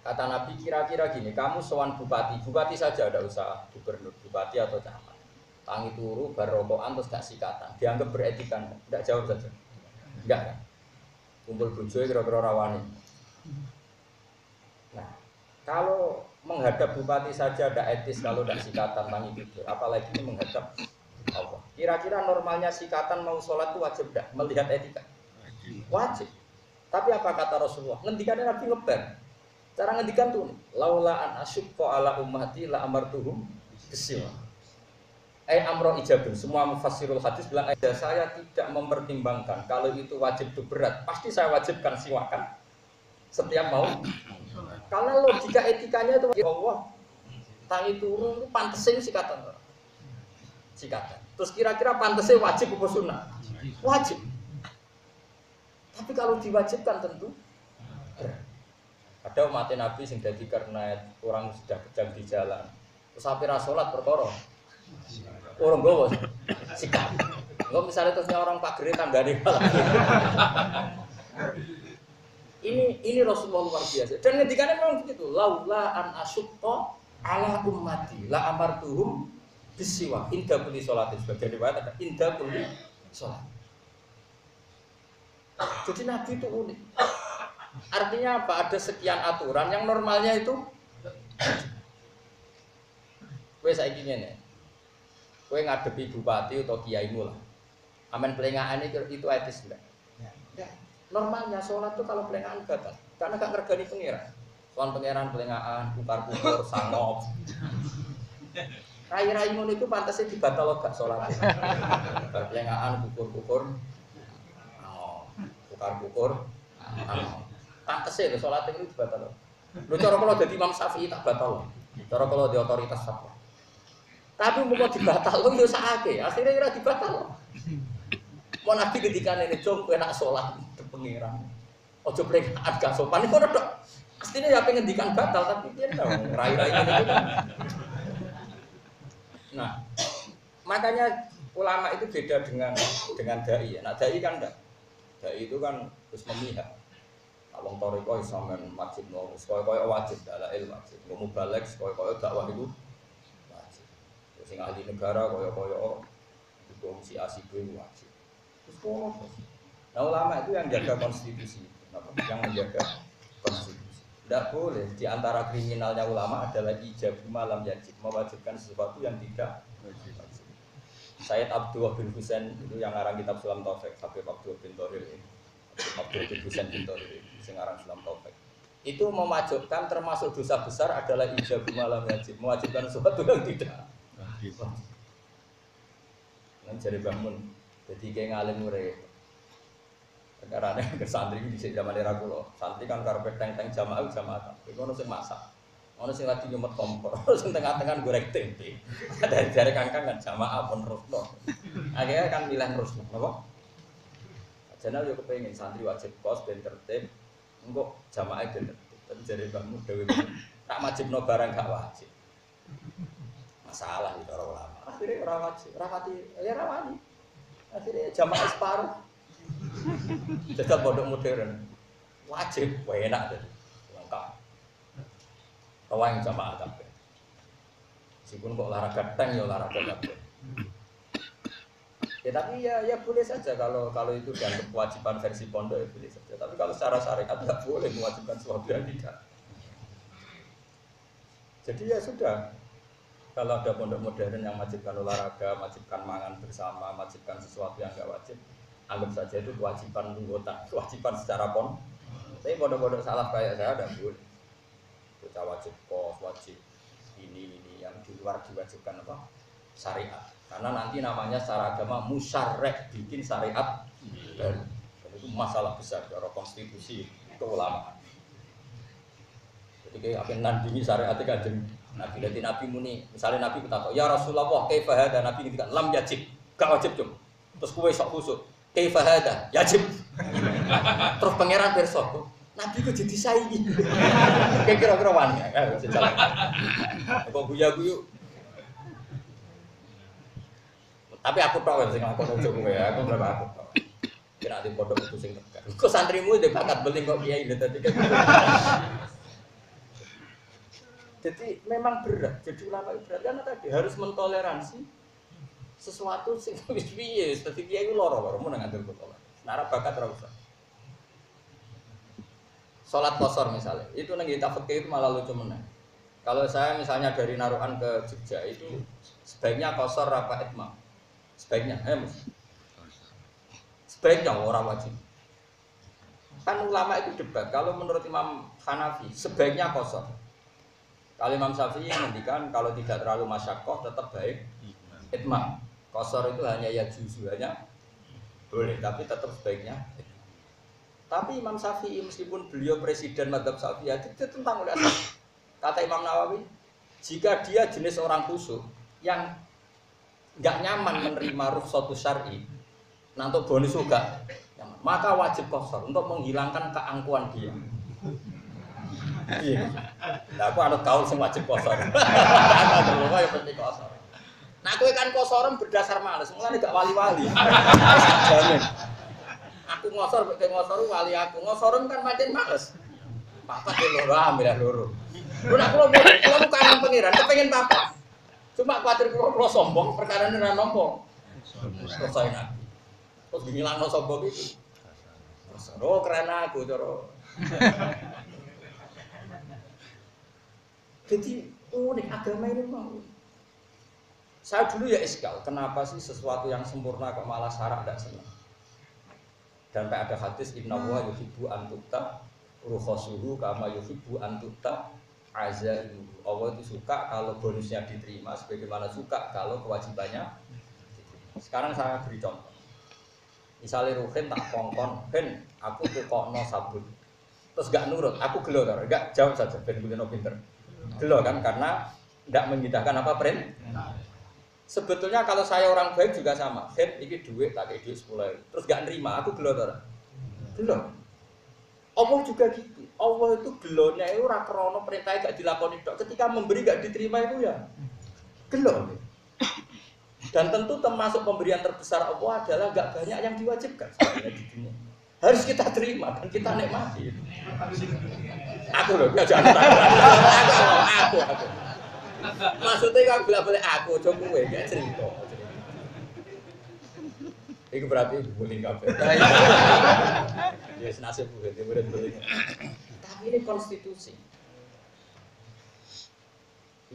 Kata Nabi kira-kira gini, kamu sowan bupati saja ada usaha gubernur, bupati atau camat. Tangi turu, barokokan terus gak sikatan, dianggap beretika, tidak jawab saja. Enggak kan? Kumpul bojo kira-kira rawani. Nah, kalau menghadap bupati saja ada etis kalau tidak sikatan tangi tidur, apalagi ini menghadap Allah. Kira-kira normalnya sikatan mau sholat itu wajib enggak? Melihat etika? Wajib. Tapi apa kata Rasulullah? Ngendikannya Nabi ngeber. Cara ngendikan tuh, laula an asyqa ala ummati la amartuhum bissiwak. Amro ijabun. Semua mufassirul hadis bilang saya tidak mempertimbangkan kalau itu wajib itu berat. Pasti saya wajibkan siwakan setiap mau. Karena logika etikanya itu Allah tangi turun itu pantesin sikatan. Sikatan. Terus kira-kira pantasnya wajib apa sunnah? Wajib. Tapi kalau diwajibkan tentu ada umat Nabi yang jadi karena orang sudah kejam di jalan. Terus sampai rasolat perkara. Orang gowo sikap. Enggak misalnya terusnya orang pagere tanggane malah. Ini Rasulullah luar biasa. Dan ngendikannya memang begitu. Laula an asyqa ala ummati la amartuhum bisiwa indah kulli sholatin sebagai riwayat ada indah kulli sholat. Jadi Nabi itu unik. Artinya apa? Ada sekian aturan yang normalnya itu. Kowe saiki ngene. Kowe ngadepi bupati atau kiaimu lah. Amen pelengahan itu etis enggak? Ya. Normalnya sholat itu kalau pelengahan batal. Karena gak ngergani pengiran. Soal pengiran pelengahan, pukar-pukar, sangop. Rai-rai ngono itu pantasnya dibatal gak sholatnya. Berpelengahan, kukur-kukur, pukar-kukur, pantasnya sholatnya itu dibatal. Lu cara kalau jadi Imam Syafi'i tak batal. Cara kalau di otoritas apa? Tapi mau dibatal, lu sakit. Akhirnya kira dibatal. Mau Nabi ketika ini jom kowe nak sholat di pengiran. Ojo pelengahan gak sopan itu dok. Pastinya ya pengen dikan batal tapi dia tahu rai-rai ini kan. Nah, makanya ulama itu beda dengan dai. Nah, dai kan enggak. Dai itu kan terus memihak. Wong toriko sampean wajib no, koyo wajib adalah ilmu wajib. Mau balik koyo dakwah itu wajib. Terus sing ahli negara koyo komisi asib itu wajib. Terus kok. Nah, ulama itu yang jaga konstitusi, yang menjaga konstitusi. Tidak boleh, di antara kriminalnya ulama adalah ijab malam yajib, mewajibkan sesuatu yang tidak wajib. Sayyid Abdullah bin Husain itu yang ngarang kitab Sulam Taufik, Habib Abdullah bin Thoril ini. Abdullah bin Husain bin Thoril yang ngarang Sulam Taufik. Itu mewajibkan termasuk dosa besar adalah ijab malam yajib, mewajibkan sesuatu yang tidak wajib. Nah, jadi bangun, jadi kayak ngalim murid. Karena ke santri di zaman era kulo, santri kan karpet teng-teng jamaah. Iku ono sing masak. Ono sing lagi nyumet kompor, ono sing tengah-tengah goreng tempe. Dari jare kangkang kan jamaah pun rusno. Akhirnya kan milih rusno, napa? Jenal yo kepengin santri wajib kos ben tertib. Engko jamaah ben tertib. Tapi jare Mbakmu dhewe tak wajibno barang gak wajib. Masalah itu orang ulama. Akhirnya ora wajib, ya ora wani. Akhirnya jamaah separuh. Jajal pondok modern wajib, enak deh, lengkap. Kawan jamaah kabeh. Meskipun kok olahraga tank ya olahraga kabeh. Ya tapi ya boleh saja kalau itu dianggap kewajiban versi pondok ya boleh saja. Tapi kalau secara syariat tidak boleh mewajibkan sesuatu yang tidak. Jadi ya sudah. Kalau ada pondok modern yang wajibkan olahraga, wajibkan mangan bersama, wajibkan sesuatu yang enggak wajib, anggap saja itu kewajiban anggota, kewajiban secara pon. Tapi pondok-pondok salaf kayak saya ada boleh. Kita wajib kos, wajib ini yang di luar diwajibkan apa? Syariat. Karena nanti namanya secara agama musyarrek, bikin syariat baru. Dan itu masalah besar dari konstitusi keulamaan. Jadi kayak apa nandingi syariat itu kan Nabi. Jadi Nabi muni, misalnya Nabi berkata, ya Rasulullah, kaifa hada? Nabi ngendikan lam yajib, gak wajib cum. Terus kowe sok khusuk, kaifa hada? Yajib. Terus pangeran besok, Nabi kok jadi saiki. Kayak kira-kira wani ya, sejalan. Kok guyu-guyu. Tapi aku tok sing ngakon ojo kowe ya, aku berapa aku tok. Kira ati pondok itu sing tegar. Kok santrimu ndek bakat beling kok kiai lho tadi kan. Jadi memang berat. Jadi ulama itu berat karena tadi harus mentoleransi sesuatu sing wis piye. Dadi kiai ku loro-loro mun ngantur kok. Nara bakat ora usah. Salat qasar misalnya, itu nang kita fikih itu malah lucu meneh. Kalau saya misalnya dari Narukan ke Jogja itu sebaiknya qasar apa itmam? Sebaiknya, sebaiknya orang wajib. Kan ulama itu debat. Kalau menurut Imam Hanafi sebaiknya qasar. Kalau Imam Syafi'i menghentikan kalau tidak terlalu masyaqqah tetap baik itmam. Qasar itu hanya ya juzu hanya boleh, tapi tetap sebaiknya. Tapi Imam Syafi'i meskipun beliau presiden mazhab Syafi'i itu tentang oleh kata Imam Nawawi, jika dia jenis orang khusyuk yang nggak nyaman menerima rukhsatus syar'i, nanti bonus juga, maka wajib qasar untuk menghilangkan keangkuhan dia. Iya. Nah, aku anut kaul sing wajib qasar. Aku lho ya penting qasar. Nah, kowe kan qasaran berdasar males, mulane gak wali-wali. Jamin. Aku ngosor kowe ngosor wali aku. Ngosoren kan pancen males. Papat loro ambil loro. Ora kula kangen pengiran, kepengin papat. Cuma kuwatir kula sombong, perkarane ora nampa. Selesai nak. Terus ngilangno sombong itu. Oh, keren aku cara. Jadi unik agama ini mau. Saya dulu ya iskal, kenapa sih sesuatu yang sempurna kok malah syarak tidak senang? Dan ada hadis Inna wa yuhibbu an tu'ta rukhasuhu kama yuhibbu an tu'ta azaihu. Allah itu suka kalau bonusnya diterima sebagaimana suka kalau kewajibannya. Sekarang saya beri contoh. Misalnya Ruhin tak kongkon, Ben, aku tukokno sabun. Terus gak nurut, aku gelo ta, gak jawab saja ben kulino pinter. Gelo kan karena tidak menyidahkan apa perintah. Sebetulnya kalau saya orang baik juga sama. Ben iki duit tak kayak duit 10.000. Terus gak nerima, aku gelo ta. Gelo. Allah juga gitu. Allah itu gelonya itu ora krana perintah gak dilakoni tok. Ketika memberi gak diterima itu ya gelo. Dan tentu termasuk pemberian terbesar Allah adalah gak banyak yang diwajibkan sebenarnya di dunia. Harus kita terima dan kita nikmati. Aku loh, jangan aku. Maksudnya kalau boleh aku, coba gue gak cerita. Itu berarti boleh kafe. Ya senasib gue, dia boleh. Tapi ini konstitusi.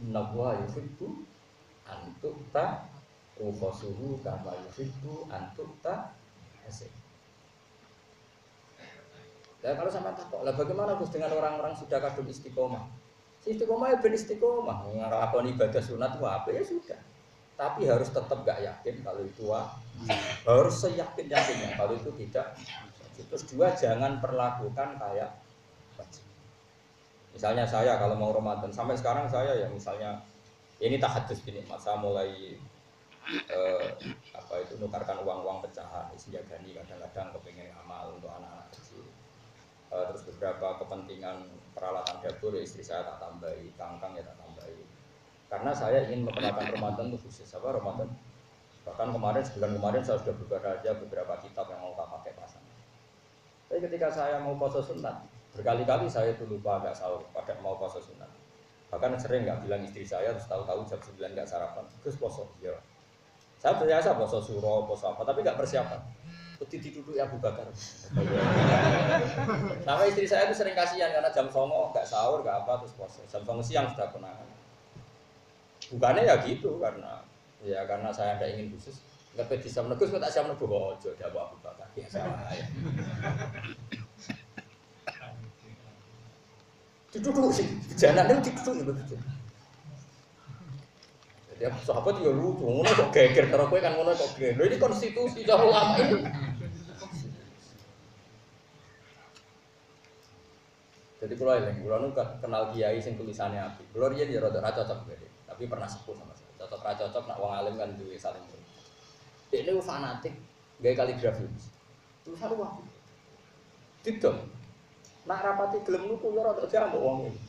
Inna wa yuhibbu antukta rukhasuhu kama yuhibbu antukta asik. Ya kalau sama takok, lah bagaimana Gus dengan orang-orang sudah kadung istiqomah? Istiqomah ya ben istiqomah, nglakoni ibadah sunat itu apa ya sudah. Tapi harus tetap gak yakin kalau itu harus seyakin-yakinnya kalau itu tidak. wajib. Terus dua, jangan perlakukan kayak wajib. Misalnya saya kalau mau Ramadan sampai sekarang saya ya misalnya ini tahadus gini, masa mulai nukarkan uang-uang pecahan, isjagani kadang-kadang kepengen amal untuk anak-anak kecil. Terus beberapa kepentingan peralatan dapur ya istri saya tak tambahi, kangkang ya tak tambahi. Karena saya ingin memperlakukan Ramadan itu khusus apa Ramadan. Bahkan sebulan kemarin saya sudah berbaraja beberapa kitab yang mau tak pakai pasang. Tapi ketika saya mau puasa sunat, berkali-kali saya itu lupa agak sahur pada mau puasa sunat. Bahkan sering nggak bilang istri saya, terus tahu-tahu jam 9 nggak sarapan, terus puasa. Ya. Saya biasa puasa suro, puasa apa, tapi nggak persiapan. Putih duduk ya Abu Bakar. Sama istri saya itu sering kasihan karena jam 09.00 nggak sahur, nggak apa, terus puasa. Jam 09.00 siang sudah konangan. Bukannya ya gitu karena saya tidak ingin khusus. Nggak pede siap negus, nggak tak siap negus. Oh, jadi Abu Bakar biasa ya. Duduk sih, jangan itu duduk gitu. Jadi sahabat juga lucu, ngono kok geger karo kowe kan ngono kok geger. Lho ini konstitusi cara ulama ini. Jadi kalau nu kenal kiai sing tulisannya api. Kalau riyen ya rada cocok gitu. Tapi pernah sepuh sama saya. Cocok ra cocok nak wong alim kan duwe saling. Dekne fanatik gawe kaligrafi. Tulisan wae. Didol. Nak rapati gelem nuku ya rada diambok wong iki.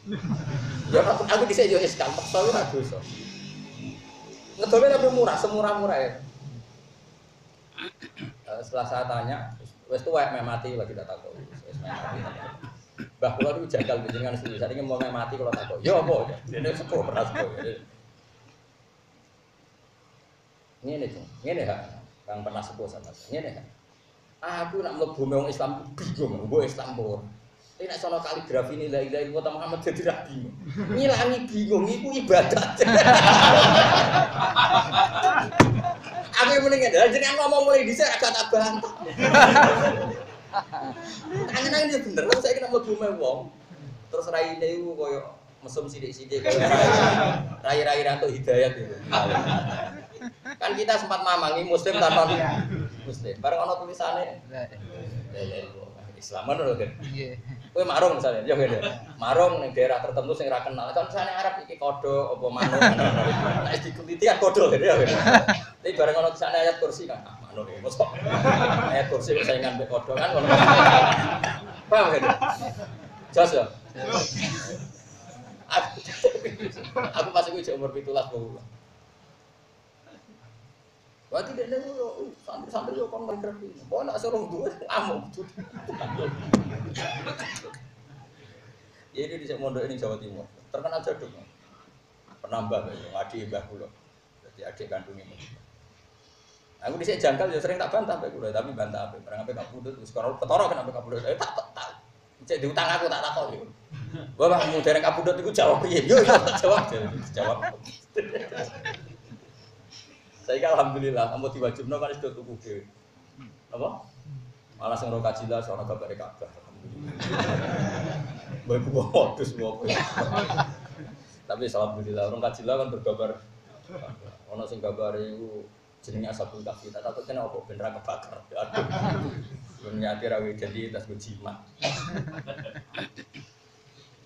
Ya aku dhisik yo iskal, paksa ora dosa. Ngedolnya lebih murah, semurah-murah ya. Setelah saya tanya, wes tuwek mati lagi tak tahu. Mbah kula niku janggal jenengan sendiri. Saiki mau mati kalau tak tahu. Ya apa? Dene sepuh pernah sepuh. Ngene to. Ngene ha. Kang pernah sepuh sama saya. Ngene ha. Aku nak mlebu wong Islam bingung, mbok Islam pur. Ini nek sono kaligrafi ini la ilaha illallah Muhammad jadi ra bingung. Ngilangi bingung iku ibadat. Aku mendingan jenengan ngomong mulai dhisik agak tak bantah. Angen-angen ya bener, saya kena mlebu wong. Terus raine iku koyo mesum sithik-sithik koyo rai-rai rantuk hidayat itu. Kan kita sempat mamangi muslim tanpa muslim. Bareng ana tulisane la ilaha illallah Islaman lho kan. Nggih. Kowe marung misalnya, ya ngene. Marung ning daerah tertentu sing ora kenal. Kan misalnya Arab iki kodho apa manuk. Nek dikuliti kan kodho gitu ya. Tapi bareng ono kesane ayat kursi kan, manuk iki mosok. Ayat kursi kok saingan mbek kodho kan ngono. Paham gitu. Jos ya. Aku pas iku umur 17 baru. Berarti dia dulu santri-santri yo kon ngerti. Kok nak suruh duwe amuk. Ya ini di mondok ini Jawa Timur. Terkenal jaduk. Penambah adik mbah kula. Dadi adik kandungnya. Aku dhisik jangkal ya sering tak bantah mbek kula, tapi bantah ape. Barang ape gak pundhut wis karo ketara kan ape kapundhut. Tak. Cek diutang aku tak takoni. Wah, mau dereng kapundhut iku jawab piye? Yo jawab. Saya kan alhamdulillah, ampun diwajibno kan sudah tuku dhewe. Apa? Malah sing ro kajila sono gambare Ka'bah. Alhamdulillah. Mbok modus wae. Tapi alhamdulillah orang kajila kan bergambar ono sing gambare iku jenenge Ashabul Kahfi. Tak takut kena opo ben ra kebakar. Aduh. Nyati ra jadi tas jimat.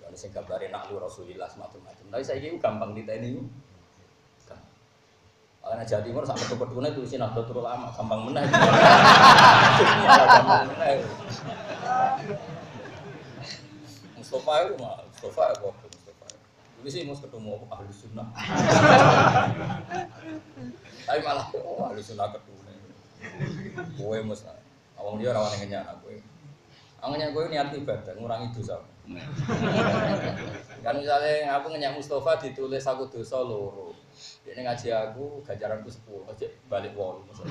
Ono sing gambare naklu Rasulillah semacam-macam. Tapi saiki gampang diteni. Karena Jawa Timur sampai kebetulan tulisin Nahdlatul Ulama gampang menang. Gampang menang. Mustafa itu mah, Mustafa apa? Ini sih mus ketemu ahli sunnah. Tapi malah ahli sunnah ketemu. Kowe mus, awang dia rawan yang nyak kowe. Anginnya kowe niat ibadah, ngurangi dosa. Kan misalnya aku ngenyak Mustafa ditulis aku dosa loro. Dia ngaji aku ganjaranku 10, aja balik 8.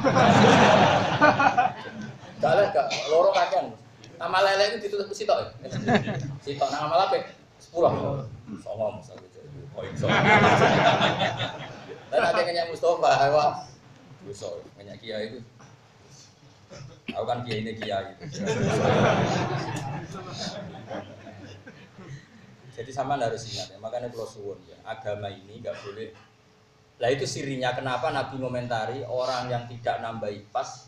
Daleh gak loro kakean. Nama lele itu ditulis sitok ya. Sitok nama lape 10. Songong misalnya jadi poin song. Dan ada ngenyak Mustafa, wah. Dosa ngenyak kiai itu. Aku kan kiai ini kiai gitu. Jadi sama harus ingat ya, makanya kalau suwun ya, agama ini nggak boleh. Lah itu sirinya kenapa Nabi komentari orang yang tidak nambahi pas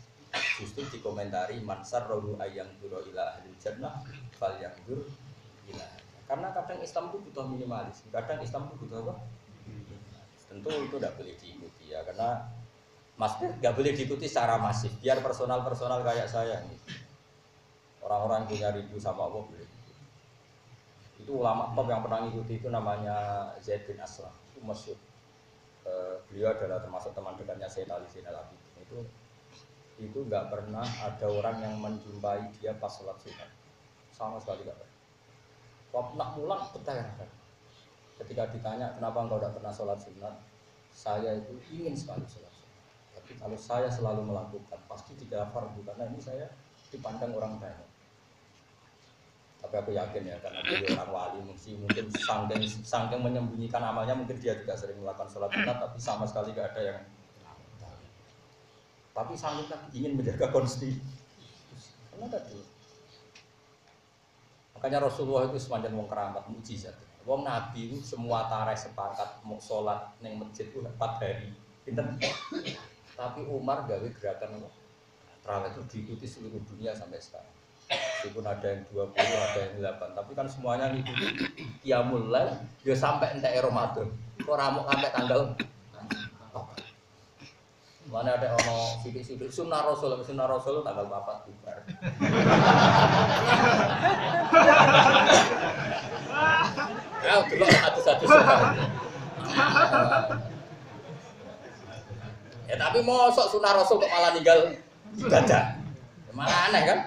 justru dikomentari mansar rohu ayang duro ila ahli jannah fal yang dur ila. Karena kadang Islam itu butuh minimalis, kadang Islam itu butuh apa? Tentu itu tidak boleh diikuti ya, karena maksudnya nggak boleh diikuti secara masif. Biar personal kayak saya nih, orang-orang yang punya rindu sama Allah boleh. Itu ulama top yang pernah ngikuti itu namanya Zaid bin Aslam, itu masyhur. Beliau adalah termasuk teman dekatnya Sayyid Ali Zainal Abidin. Itu nggak pernah ada orang yang menjumpai dia pas sholat sunat, sama sekali nggak pernah. Waktu nak pulang bertanya, ketika ditanya kenapa engkau tidak pernah sholat sunat, saya itu ingin sekali sholat sunat. Tapi kalau saya selalu melakukan, pasti tidak fardu karena ini saya dipandang orang banyak. Tapi aku yakin ya, karena dia orang wali mungkin saking menyembunyikan amalnya, mungkin dia juga sering melakukan sholat sunat, tapi sama sekali gak ada yang. Tapi saking ingin menjaga konstitusi, karena tadi. Makanya Rasulullah itu semacam wong keramat, mukjizat. Wong Nabi itu semua tarikh sepakat mau sholat neng masjid itu 4 hari. Pinter. Tapi Umar gawe gerakan terawih itu diikuti seluruh dunia sampai sekarang. Meskipun ada yang 20, ada yang 8, tapi kan semuanya ngikuti qiyamul lail ya sampai entek Ramadan. Ora mau sampai tanggal. Mana ada ono sidik-sidik sunnah Rasul tanggal 4 bubar. Ya delok satu-satu sunnah. Ya tapi mosok sunnah Rasul kok malah ninggal ibadah. Malah aneh kan?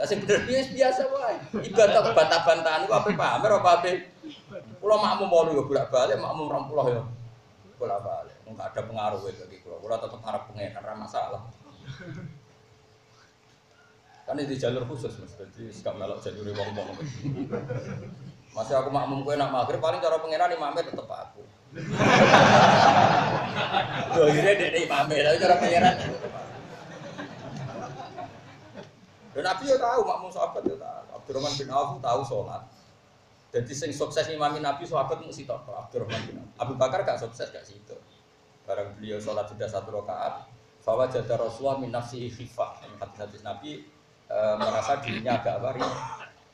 Lah sing bener biasa wae. Ibadah bantah-bantahan ku ape pamer apa ape? Kula makmum 8 ya bolak-balik, makmum 20 ya bolak-balik. Enggak ada pengaruh bagi kula. Kula tetep harap pengen ora masalah. Kan di jalur khusus Mas, jadi gak melok jalur wong-wong. Masih aku makmum kowe nak magrib paling cara pengenan imame tetep aku. Yo akhirnya dek imame, tapi cara pengenan dan Nabi ya tahu, makmum sahabat ya tahu. Abdurrahman bin Auf tahu sholat. Jadi sing sukses imami Nabi sahabat mesti tahu Abdurrahman bin Auf. Abu Bakar gak sukses gak situ. Barang beliau sholat sudah 1 rakaat, bahwa jada Rasulullah min nafsihi khifah. Hadis Nabi merasa dirinya agak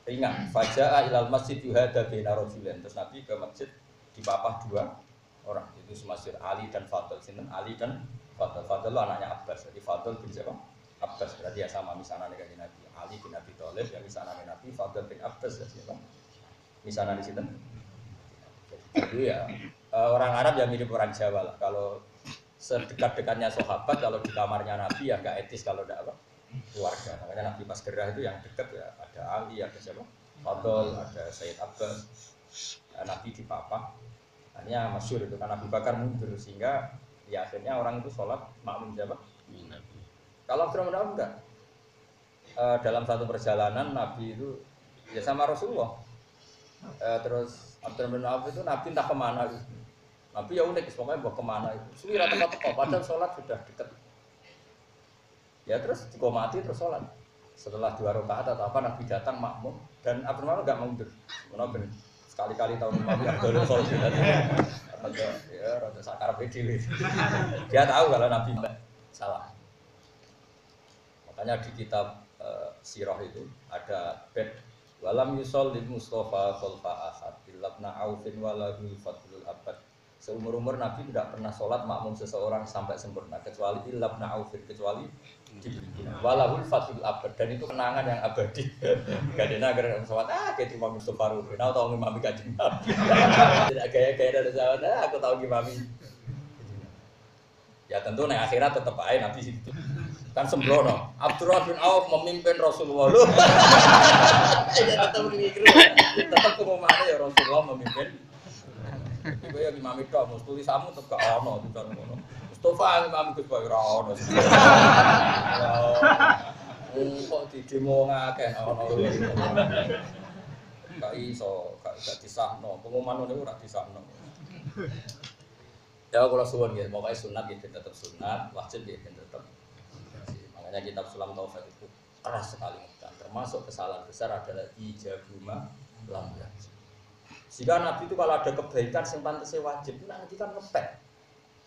ringan. Faja'a ilal masjid yuhada bina rajulain. Terus Nabi ke masjid dipapah 2 orang. Itu semasir Ali dan Fadl. Sinten Ali dan Fadl. Fadl anaknya Abbas. Jadi Fadl bin siapa? Abbas, berarti ya sama misalnya dengan Nabi Ali bin Abi Thalib, yang misalnya Nabi Fadl bin Abbas, ya, misalnya di situ. Jadi ya orang Arab ya mirip orang Jawa lah. Kalau sedekat-dekatnya sahabat, kalau di kamarnya Nabi ya nggak etis kalau tidak apa keluarga. Makanya Nabi pas gerah itu yang dekat ya ada Ali, ada siapa? Fadl, ada Sayyid Abbas. Nabi di papa. Hanya masyhur itu kan Abu Bakar mundur sehingga ya akhirnya orang itu sholat makmum siapa? Kalau Abdurrahman enggak. Dalam satu perjalanan Nabi itu ya sama Rasulullah. Terus Abdurrahman itu Nabi entah kemana itu. Nabi ya unik, pokoknya mau kemana itu. Suwi rata-rata padahal sholat sudah dekat. Ya terus dikomati terus sholat. Setelah 2 rakaat atau apa Nabi datang makmum dan Abdurrahman enggak mundur. Menapa sekali-kali tahun Nabi Abdurrahman sholat. Ya rada sakar bedil. Dia tahu kalau Nabi salah. Makanya di kitab sirah itu ada bed walam yusol lil Mustafa khalfa asad bilabna aufin walahu fadlul abad. Seumur-umur Nabi tidak pernah sholat makmum seseorang sampai sempurna kecuali bilabna aufin, kecuali walahu fadlul abad, dan itu kenangan yang abadi. Gadena agar sholat kayak Imam Mustafa Ruhin atau Imam Kadim Nabi. Tidak gaya-gaya dari zaman aku tahu Imam. Ya tentu nih akhirat tetap aja Nabi situ. Kan sembrono. Abdurrahman bin Auf memimpin Rasulullah. Ya tetap mikir. Tetap pengumumannya ya Rasulullah memimpin. Iku ya imam itu mesti tulisanmu tetep gak ono tulisan ngono. Mustofa imam Gus Bae ora ono. Kok di demo ngakeh ono. Gak iso, gak disahno. Pengumuman niku ora disahno. Ya kalau suwun nggih, pokoke sunat nggih tetep sunat, wajib nggih tetep. Makanya kitab Sulam Taufik itu keras sekali ngedan. Termasuk kesalahan besar adalah ijabuma lamya. Jika Nabi itu kalau ada kebaikan yang pantasnya wajib, nanti kan ngepek.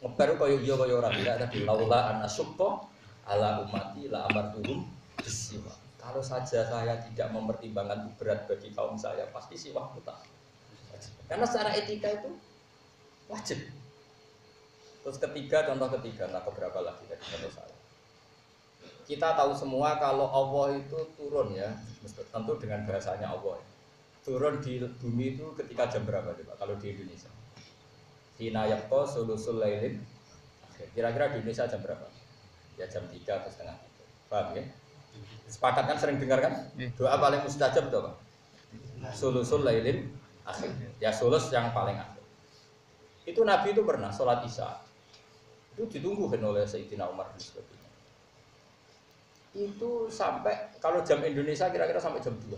Ngepek itu kaya iya kaya ora tidak tadi laula anna syukta ala ummati la amartuhum bisiwak. Kalau saja saya tidak mempertimbangkan itu berat bagi kaum saya, pasti siwak mutlak. Karena secara etika itu wajib. Terus ketiga, contoh ketiga, nah keberapa lagi tadi contoh saya. Kita tahu semua kalau Allah itu turun ya, tentu dengan bahasanya Allah. Turun di bumi itu ketika jam berapa coba kalau di Indonesia? Hina yaqqa sulusul lailin. Kira-kira di Indonesia jam berapa? Ya jam 3 atau setengah 3. Paham ya? Sepakat kan, sering dengar kan? Doa paling mustajab itu apa? Sulusul lailin akhir. Ya sulus yang paling akhir. Itu Nabi itu pernah sholat Isya. Itu ditunggu kan oleh Sayyidina Umar bin sebagainya. Itu sampai kalau jam Indonesia kira-kira sampai jam 2.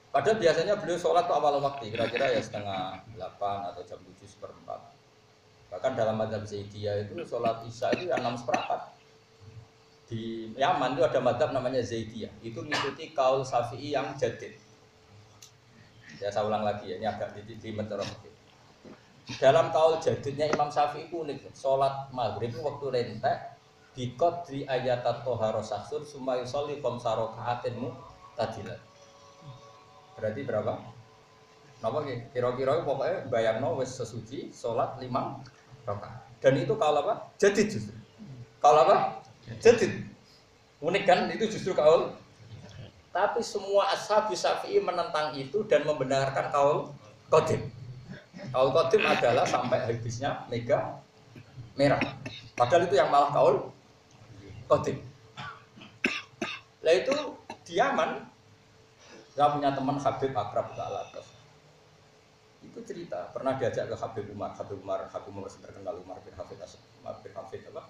Padahal biasanya beliau sholat tuh awal waktu, kira-kira ya setengah 8 atau jam 7:04. Bahkan dalam mazhab Zaidiyah itu sholat Isya itu ya 6:04. Di Yaman itu ada mazhab namanya Zaidiyah. Itu mengikuti kaul Syafi'i yang jadid. Ya saya ulang lagi ya, ini agak di mentorong. Dalam kaul jadidnya Imam Syafi'i itu unik. Sholat maghrib itu waktu rentek di qadri ayatat toharo saksur summa yusolli khamsa raka'atin mu'tadilat. Berarti berapa? Napa kira-kira pokoknya bayangno wis sesuci salat 5 rakaat. Dan itu kaul apa? Jadid justru. Kaul apa? Jadid. Unik kan? Itu justru kaul. Tapi semua ashab Syafi'i menentang itu dan membenarkan kaul qadim. Kaul qadim adalah sampai habisnya mega merah. Padahal itu yang malah kaul qadim. Lah itu di Yaman. Saya punya teman Habib akrab ke Alatas. Itu cerita, pernah diajak ke Habib Umar terkenal Umar bin Hafid apa?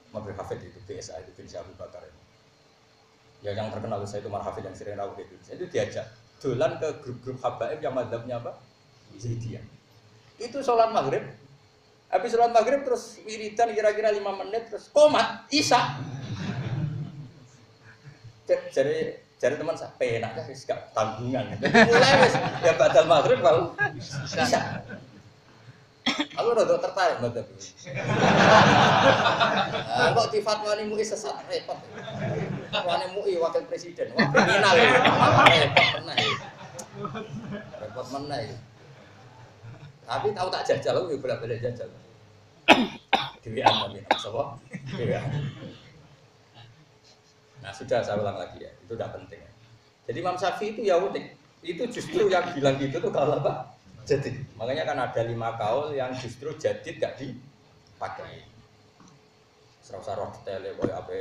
Umar bin Hafid itu BSA itu bin Abu Bakar itu. Ya yang terkenal saya itu Umar Hafid yang sering rawuh itu. Itu diajak dolan ke grup-grup habaib yang mazhabnya apa? Zaidiyah. Itu sholat maghrib. Habis sholat maghrib terus wiridan kira-kira 5 menit terus komat Isya. Jadi teman saya penak ya wis gak tanggungan. Mulai wis ya badal maghrib kalau Isya. Aku rada tertarik mbak. Kok di fatwani MUI sesat repot. Fatwani MUI wakil presiden, wah kriminal ya. Repot meneh. Tapi tahu tak jajal aku bolak-balik jajal. Dewean tapi sapa? Dewean. Nah sudah saya ulang lagi ya, itu udah penting. Jadi Imam Syafi'i itu ya unik, itu justru yang bilang gitu tuh kalau apa? Jadid. Makanya kan ada 5 kaul yang justru jadid gak dipakai. Serasa roh detailnya, boleh apa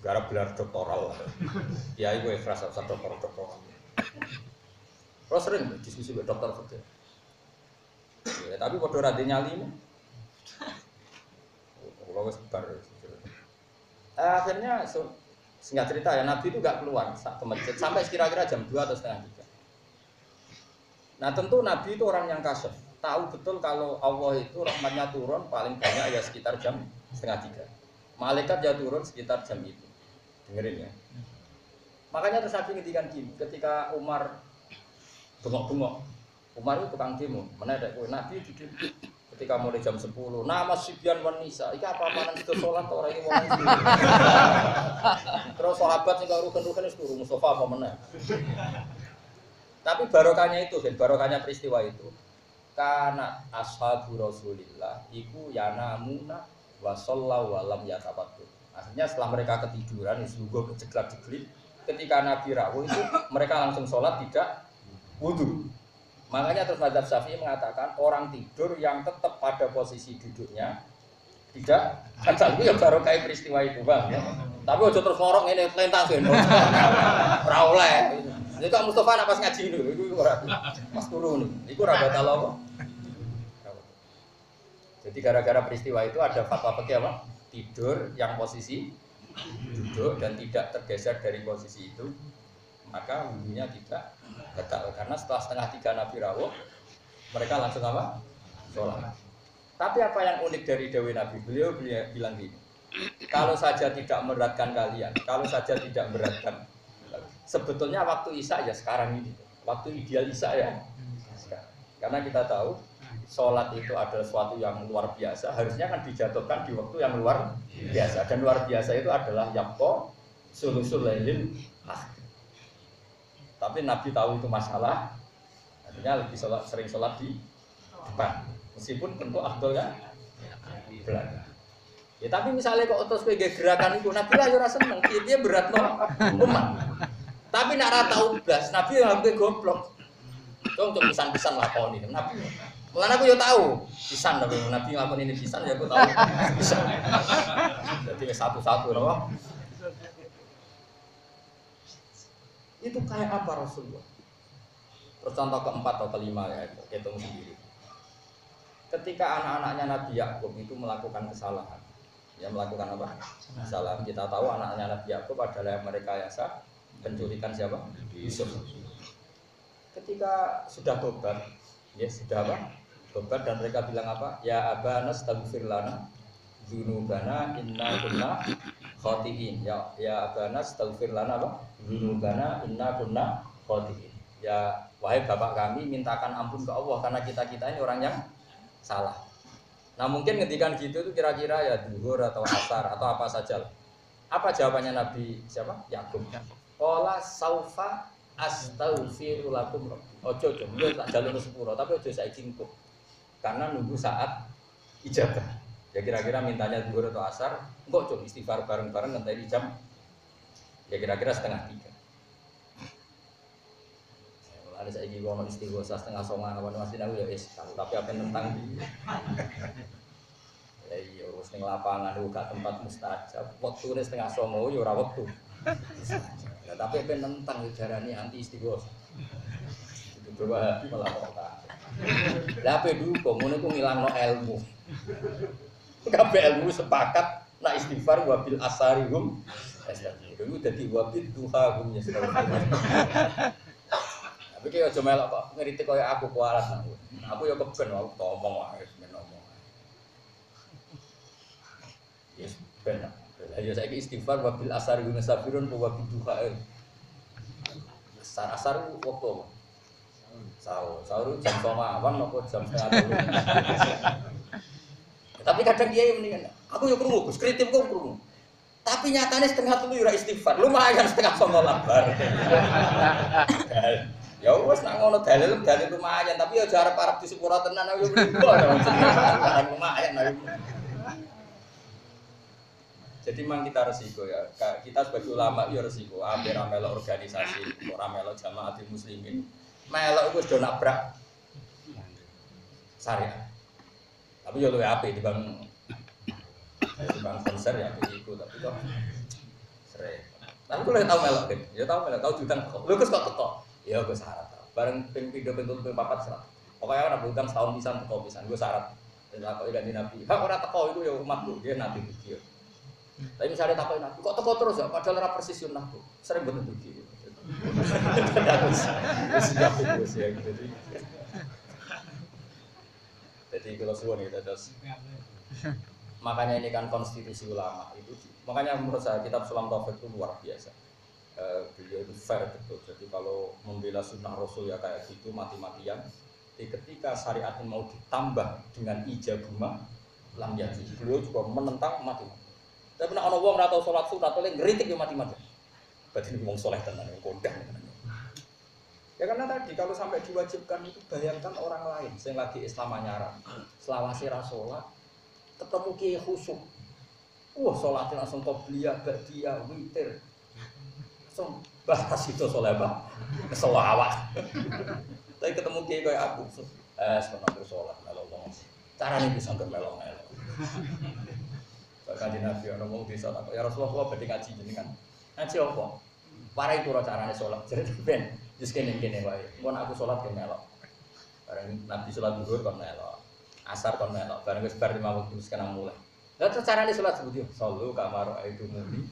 garap gelar doktoral. Ya itu ikhlas serasa doktoral. Terus sering diskusi dengan dokter fakir. Ya, tapi bodoh radhi nyali ini. Kalau sebar. Akhirnya singkat cerita ya, Nabi itu gak keluar ke masjid sampai kira-kira jam 2 atau setengah 3. Nah tentu Nabi itu orang yang kasih, tahu betul kalau Allah itu rahmatnya turun paling banyak ya sekitar jam setengah 3. Malaikat ya turun sekitar jam itu. Dengerin ya. Makanya terus Nabi ngendikan gini, ketika Umar bengok-bengok, Umar itu tukang demo, mana ada Nabi itu ketika mulai jam 10, nama Sibyan wan Nisa, iki apa-apaan itu sholat orang ini mau ngaji. Terus sahabat sing karo rukun-rukun wis turu Mustafa apa meneh. Tapi barokahnya itu, dan barokahnya peristiwa itu, karena ashabu Rasulillah iku yanamuna wa shollau wa lam yatafattu. Akhirnya setelah mereka ketiduran, subuh keceklak-ceklip, ketika Nabi rawuh itu mereka langsung sholat tidak wudu. Makanya terus mazhab Syafi'i mengatakan orang tidur yang tetap pada posisi duduknya tidak ada itu ya baru kayak peristiwa itu bang ya. Tapi ojo terus ngorok ini lentang sih, ora oleh. Jadi kok Mustafa nak pas ngaji dulu, itu ora pas turun, itu ora batal apa? Jadi gara-gara peristiwa itu ada fatwa fikih apa? Tidur yang posisi duduk dan tidak tergeser dari posisi itu, maka wudhunya tidak batal. Karena setelah setengah 3 Nabi rawuh, mereka langsung apa? Sholat. Tapi apa yang unik dari dawuh Nabi? Beliau bilang gini, kalau saja tidak memberatkan kalian, kalau saja tidak memberatkan, sebetulnya waktu Isya ya sekarang ini, waktu ideal Isya ya sekarang. Karena kita tahu sholat itu adalah sesuatu yang luar biasa, harusnya kan dijatuhkan di waktu yang luar biasa. Dan luar biasa itu adalah yakko sulusul lailin akhir. Tapi Nabi tahu itu masalah, artinya lebih sering sholat di depan. Meskipun tentu afdol kan belakang. Ya tapi misalnya kok terus kowe gerakan itu Nabi lah ora seneng, dia berat no umat. Tapi nek ora tau blas, Nabi yang kowe goblok. Untuk pisan-pisan lakoni Nabi. Mulane aku yo tahu pisan tapi Nabi ngakoni ini pisan ya aku tahu. Pisan. Jadi satu-satu loh. Itu kayak apa Rasulullah? Terus contoh keempat atau kelima ya, hitung sendiri. Ketika anak-anaknya Nabi Yakub itu melakukan kesalahan, ya melakukan apa? Kesalahan. Kita tahu anak-anaknya Nabi Yakub adalah yang merekayasa penculikan siapa? Yusuf. Ketika sudah tobat, ya sudah apa? Tobat dan mereka bilang apa? Ya abana astaghfir lana dzunubana inna kunna khotiin. Ya abana astaghfir lana apa? Dzunubana inna kunna khotiin. Ya wahai bapak kami, mintakan ampun ke Allah karena kita-kita ini orang yang salah. Nah mungkin ngedikan gitu itu kira-kira ya duhur atau asar atau apa saja. Apa jawabannya Nabi siapa? Yakub. Qala saufa astaghfiru lakum. Ojo yo tak jalur sepuro tapi ojo saiki engko. Karena nunggu saat ijabah. Ya kira-kira mintanya duhur atau asar, engko coba istighfar bareng-bareng ngenteni jam. Ya kira-kira setengah 3. Ada saya juga mau istighosa setengah songan apa masih tahu ya tapi apa tentang di ya iya urus ning lapangan gak tempat mustajab waktu ini setengah songo ya ora wektu ya tapi apa tentang jarane anti istighosa itu coba malah kok lah apa dukung ngono ku ngilangno ilmu kabeh ilmu sepakat nak istighfar wabil asarihum itu dadi wabil duhahum ya tapi kaya aja melok kok ngritik kaya aku kualat aku. Aku ya keben aku ngomong wae men ngomong. Yes, ben. Ya saiki istighfar wabil asar guna sabirun wa biduha. Asar waktu. Sahur jam 5 apa jam 3. Tapi kadang kiai mendingan. Aku yo krungu, Gus, kritik kok krungu. Tapi nyatane setengah 3 ora istighfar. Lumayan setengah 9 lambar. Ya wis nak ngono dalil lumayan tapi ya arep arep di sepuro tenan yo mripo lumayan ayo. Jadi memang kita resiko ya. Kita sebagai ulama ya resiko. Hampir melok organisasi, ora melok jamaatul muslimin. Melok iku wis do nabrak syariat. Tapi yo luwih apik dibanding konser ya iku tapi kok sering. Tapi kuwi tau melok kan. Ya tau melok, tau diutang kok. Lho kok teko. Ya gue syarat bareng ping 3 ping 4 ping 4 syarat. Pokoknya ana bukan setahun pisan teko pisan gue syarat. Lah kok ganti nabi. Hak ora teko iku ya umatku, dia nabi iki. Tapi misalnya takoki nabi, kok teko terus ya padahal ora persis sunahku. Sering boten iki. Siap itu ya jadi kalau suwun itu terus. Makanya ini kan konstitusi ulama itu. Makanya menurut saya kitab Sulam Taufik itu luar biasa. Beliau itu fair betul. Jadi kalau membela sunnah Rasul ya kayak gitu mati-matian. Jadi ketika syariat ini mau ditambah dengan ijabuma lam yaji. Beliau juga menentang mati-mati. Tapi nek ana wong ora tau salat sunat oleh ngritik yo mati-mati. Berarti wong saleh tenan wong kondang. Ya karena tadi kalau sampai diwajibkan itu bayangkan orang lain sing lagi Islam anyar. Selawase ra salat ketemu kiai khusyuk. Wah, salatnya langsung qobliyah, ba'diyah, witir. Langsung bahas itu soleh bang, selawat. Tapi ketemu kiai kayak aku, sebenarnya sholat melok ngomong. Caranya bisa bermelok melok. Bahkan di Nabi orang ngomong bisa tak. Ya Rasulullah berarti ngaji jenengan. Ngaji apa? Para itu caranya sholat. Jadi ben, just kene wae. Mun aku sholat ke melok. Bareng Nabi sholat zuhur kon melok, asar kon melok. Bareng wis bar 5 waktu sekarang mulai. Lah terus carane salat sebut yo sallu kamaro itu muni.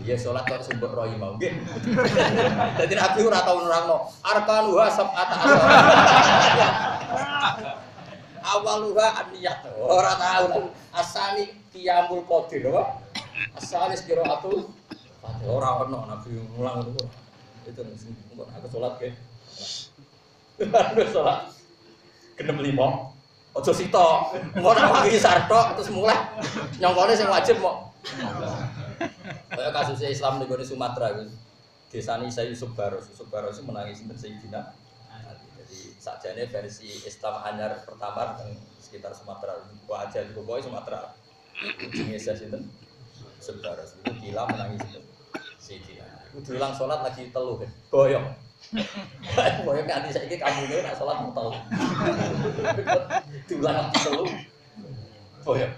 Ya salat kok sumbek royi mau nggih. Dadi Nabi ora tau nerangno arkanuha sab'ata asar. Awaluha an-niyat. Ora tau asani qiyamul qadir apa? Asalis qiraatul Fatihah. Ora ono Nabi mulang ngono. Itu aku salat nggih. Aku salat. Genep 5 Ojo sitok. Engko nek lagi sartok terus mulai nyongkone sing wajib mau. Kayak kasus Islam di Sumatera itu. Desane Isa Yusuf Baros itu menangis sinten Sayyidina. Jadi sakjane versi Islam anyar pertama yang sekitar Sumatera. Wajah di pokoknya Sumatera. Ujungnya saya sinten Yusuf Baros itu gila menangis sinten Sayyidina. Itu diulang sholat lagi telu kan. Boyong. Boyong nanti saiki kamune nak sholat mau telu. Diulang lagi telu. Boyong.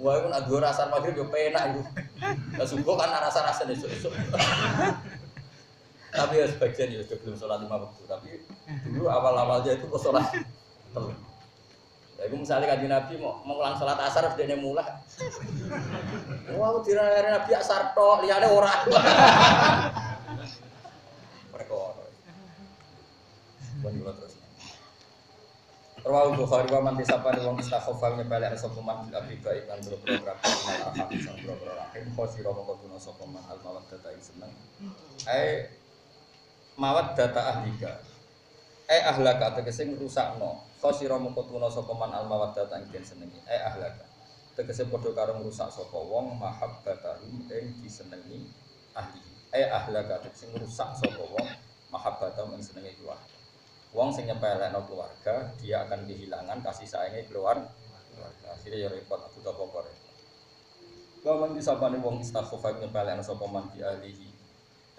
Wah, aku nak dua rasa maghrib yo penak itu. Lah subuh kan rasa-rasa esuk-esuk. Tapi ya sebagian ya sudah belum sholat 5 waktu. Tapi dulu awal-awalnya itu kok sholat telu. Ya itu misalnya Kanjeng Nabi mau ulang sholat asar dia mulai. Wah, aku dirare Nabi asar tok, liyane ora. Perkara. Bon terus. Rawahu Bukhari wa man tisapani wong istakhafa nyepelek sapa man bil abdi baik lan program mal ahad sang program rahim khosira mongko tuna sapa man al mawaddata ing seneng. Mawaddata ahlika. Ahlaka tegese ngrusakno. Khosira mongko tuna sapa man al mawaddata ing senengi. Ahlaka. Tegese padha karo ngrusak sapa wong mahabbatahu ing disenengi ahli. Ahlaka tegese ngrusak sapa wong mahabbatahu ing senengi keluarga. Wong sing nyepelekno keluarga, dia akan kehilangan kasih sayangnya keluarga. Akhirnya ya repot aku tak apa-apa. Lawan disapane wong istakhafa nyepelekno sapa man di ahlihi.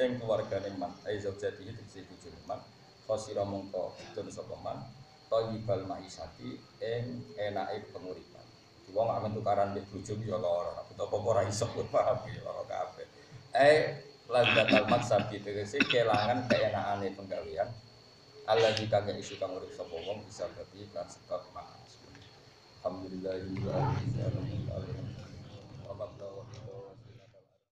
Ing keluargane man, aizab jati iki bojo man. Khosira mongko dun sapa man, thayyibal maisati ing enake penguripan. Wong amen tukaran mbek bojo ya lara, aku tak apa-apa ora iso paham ya lara kabeh. Lazzatal maksabi tegese kelangan keenakane penggawean. Allah jika gak isu kang urip sapa wong bisa berarti kan sebab maaf. Alhamdulillahirabbil alamin.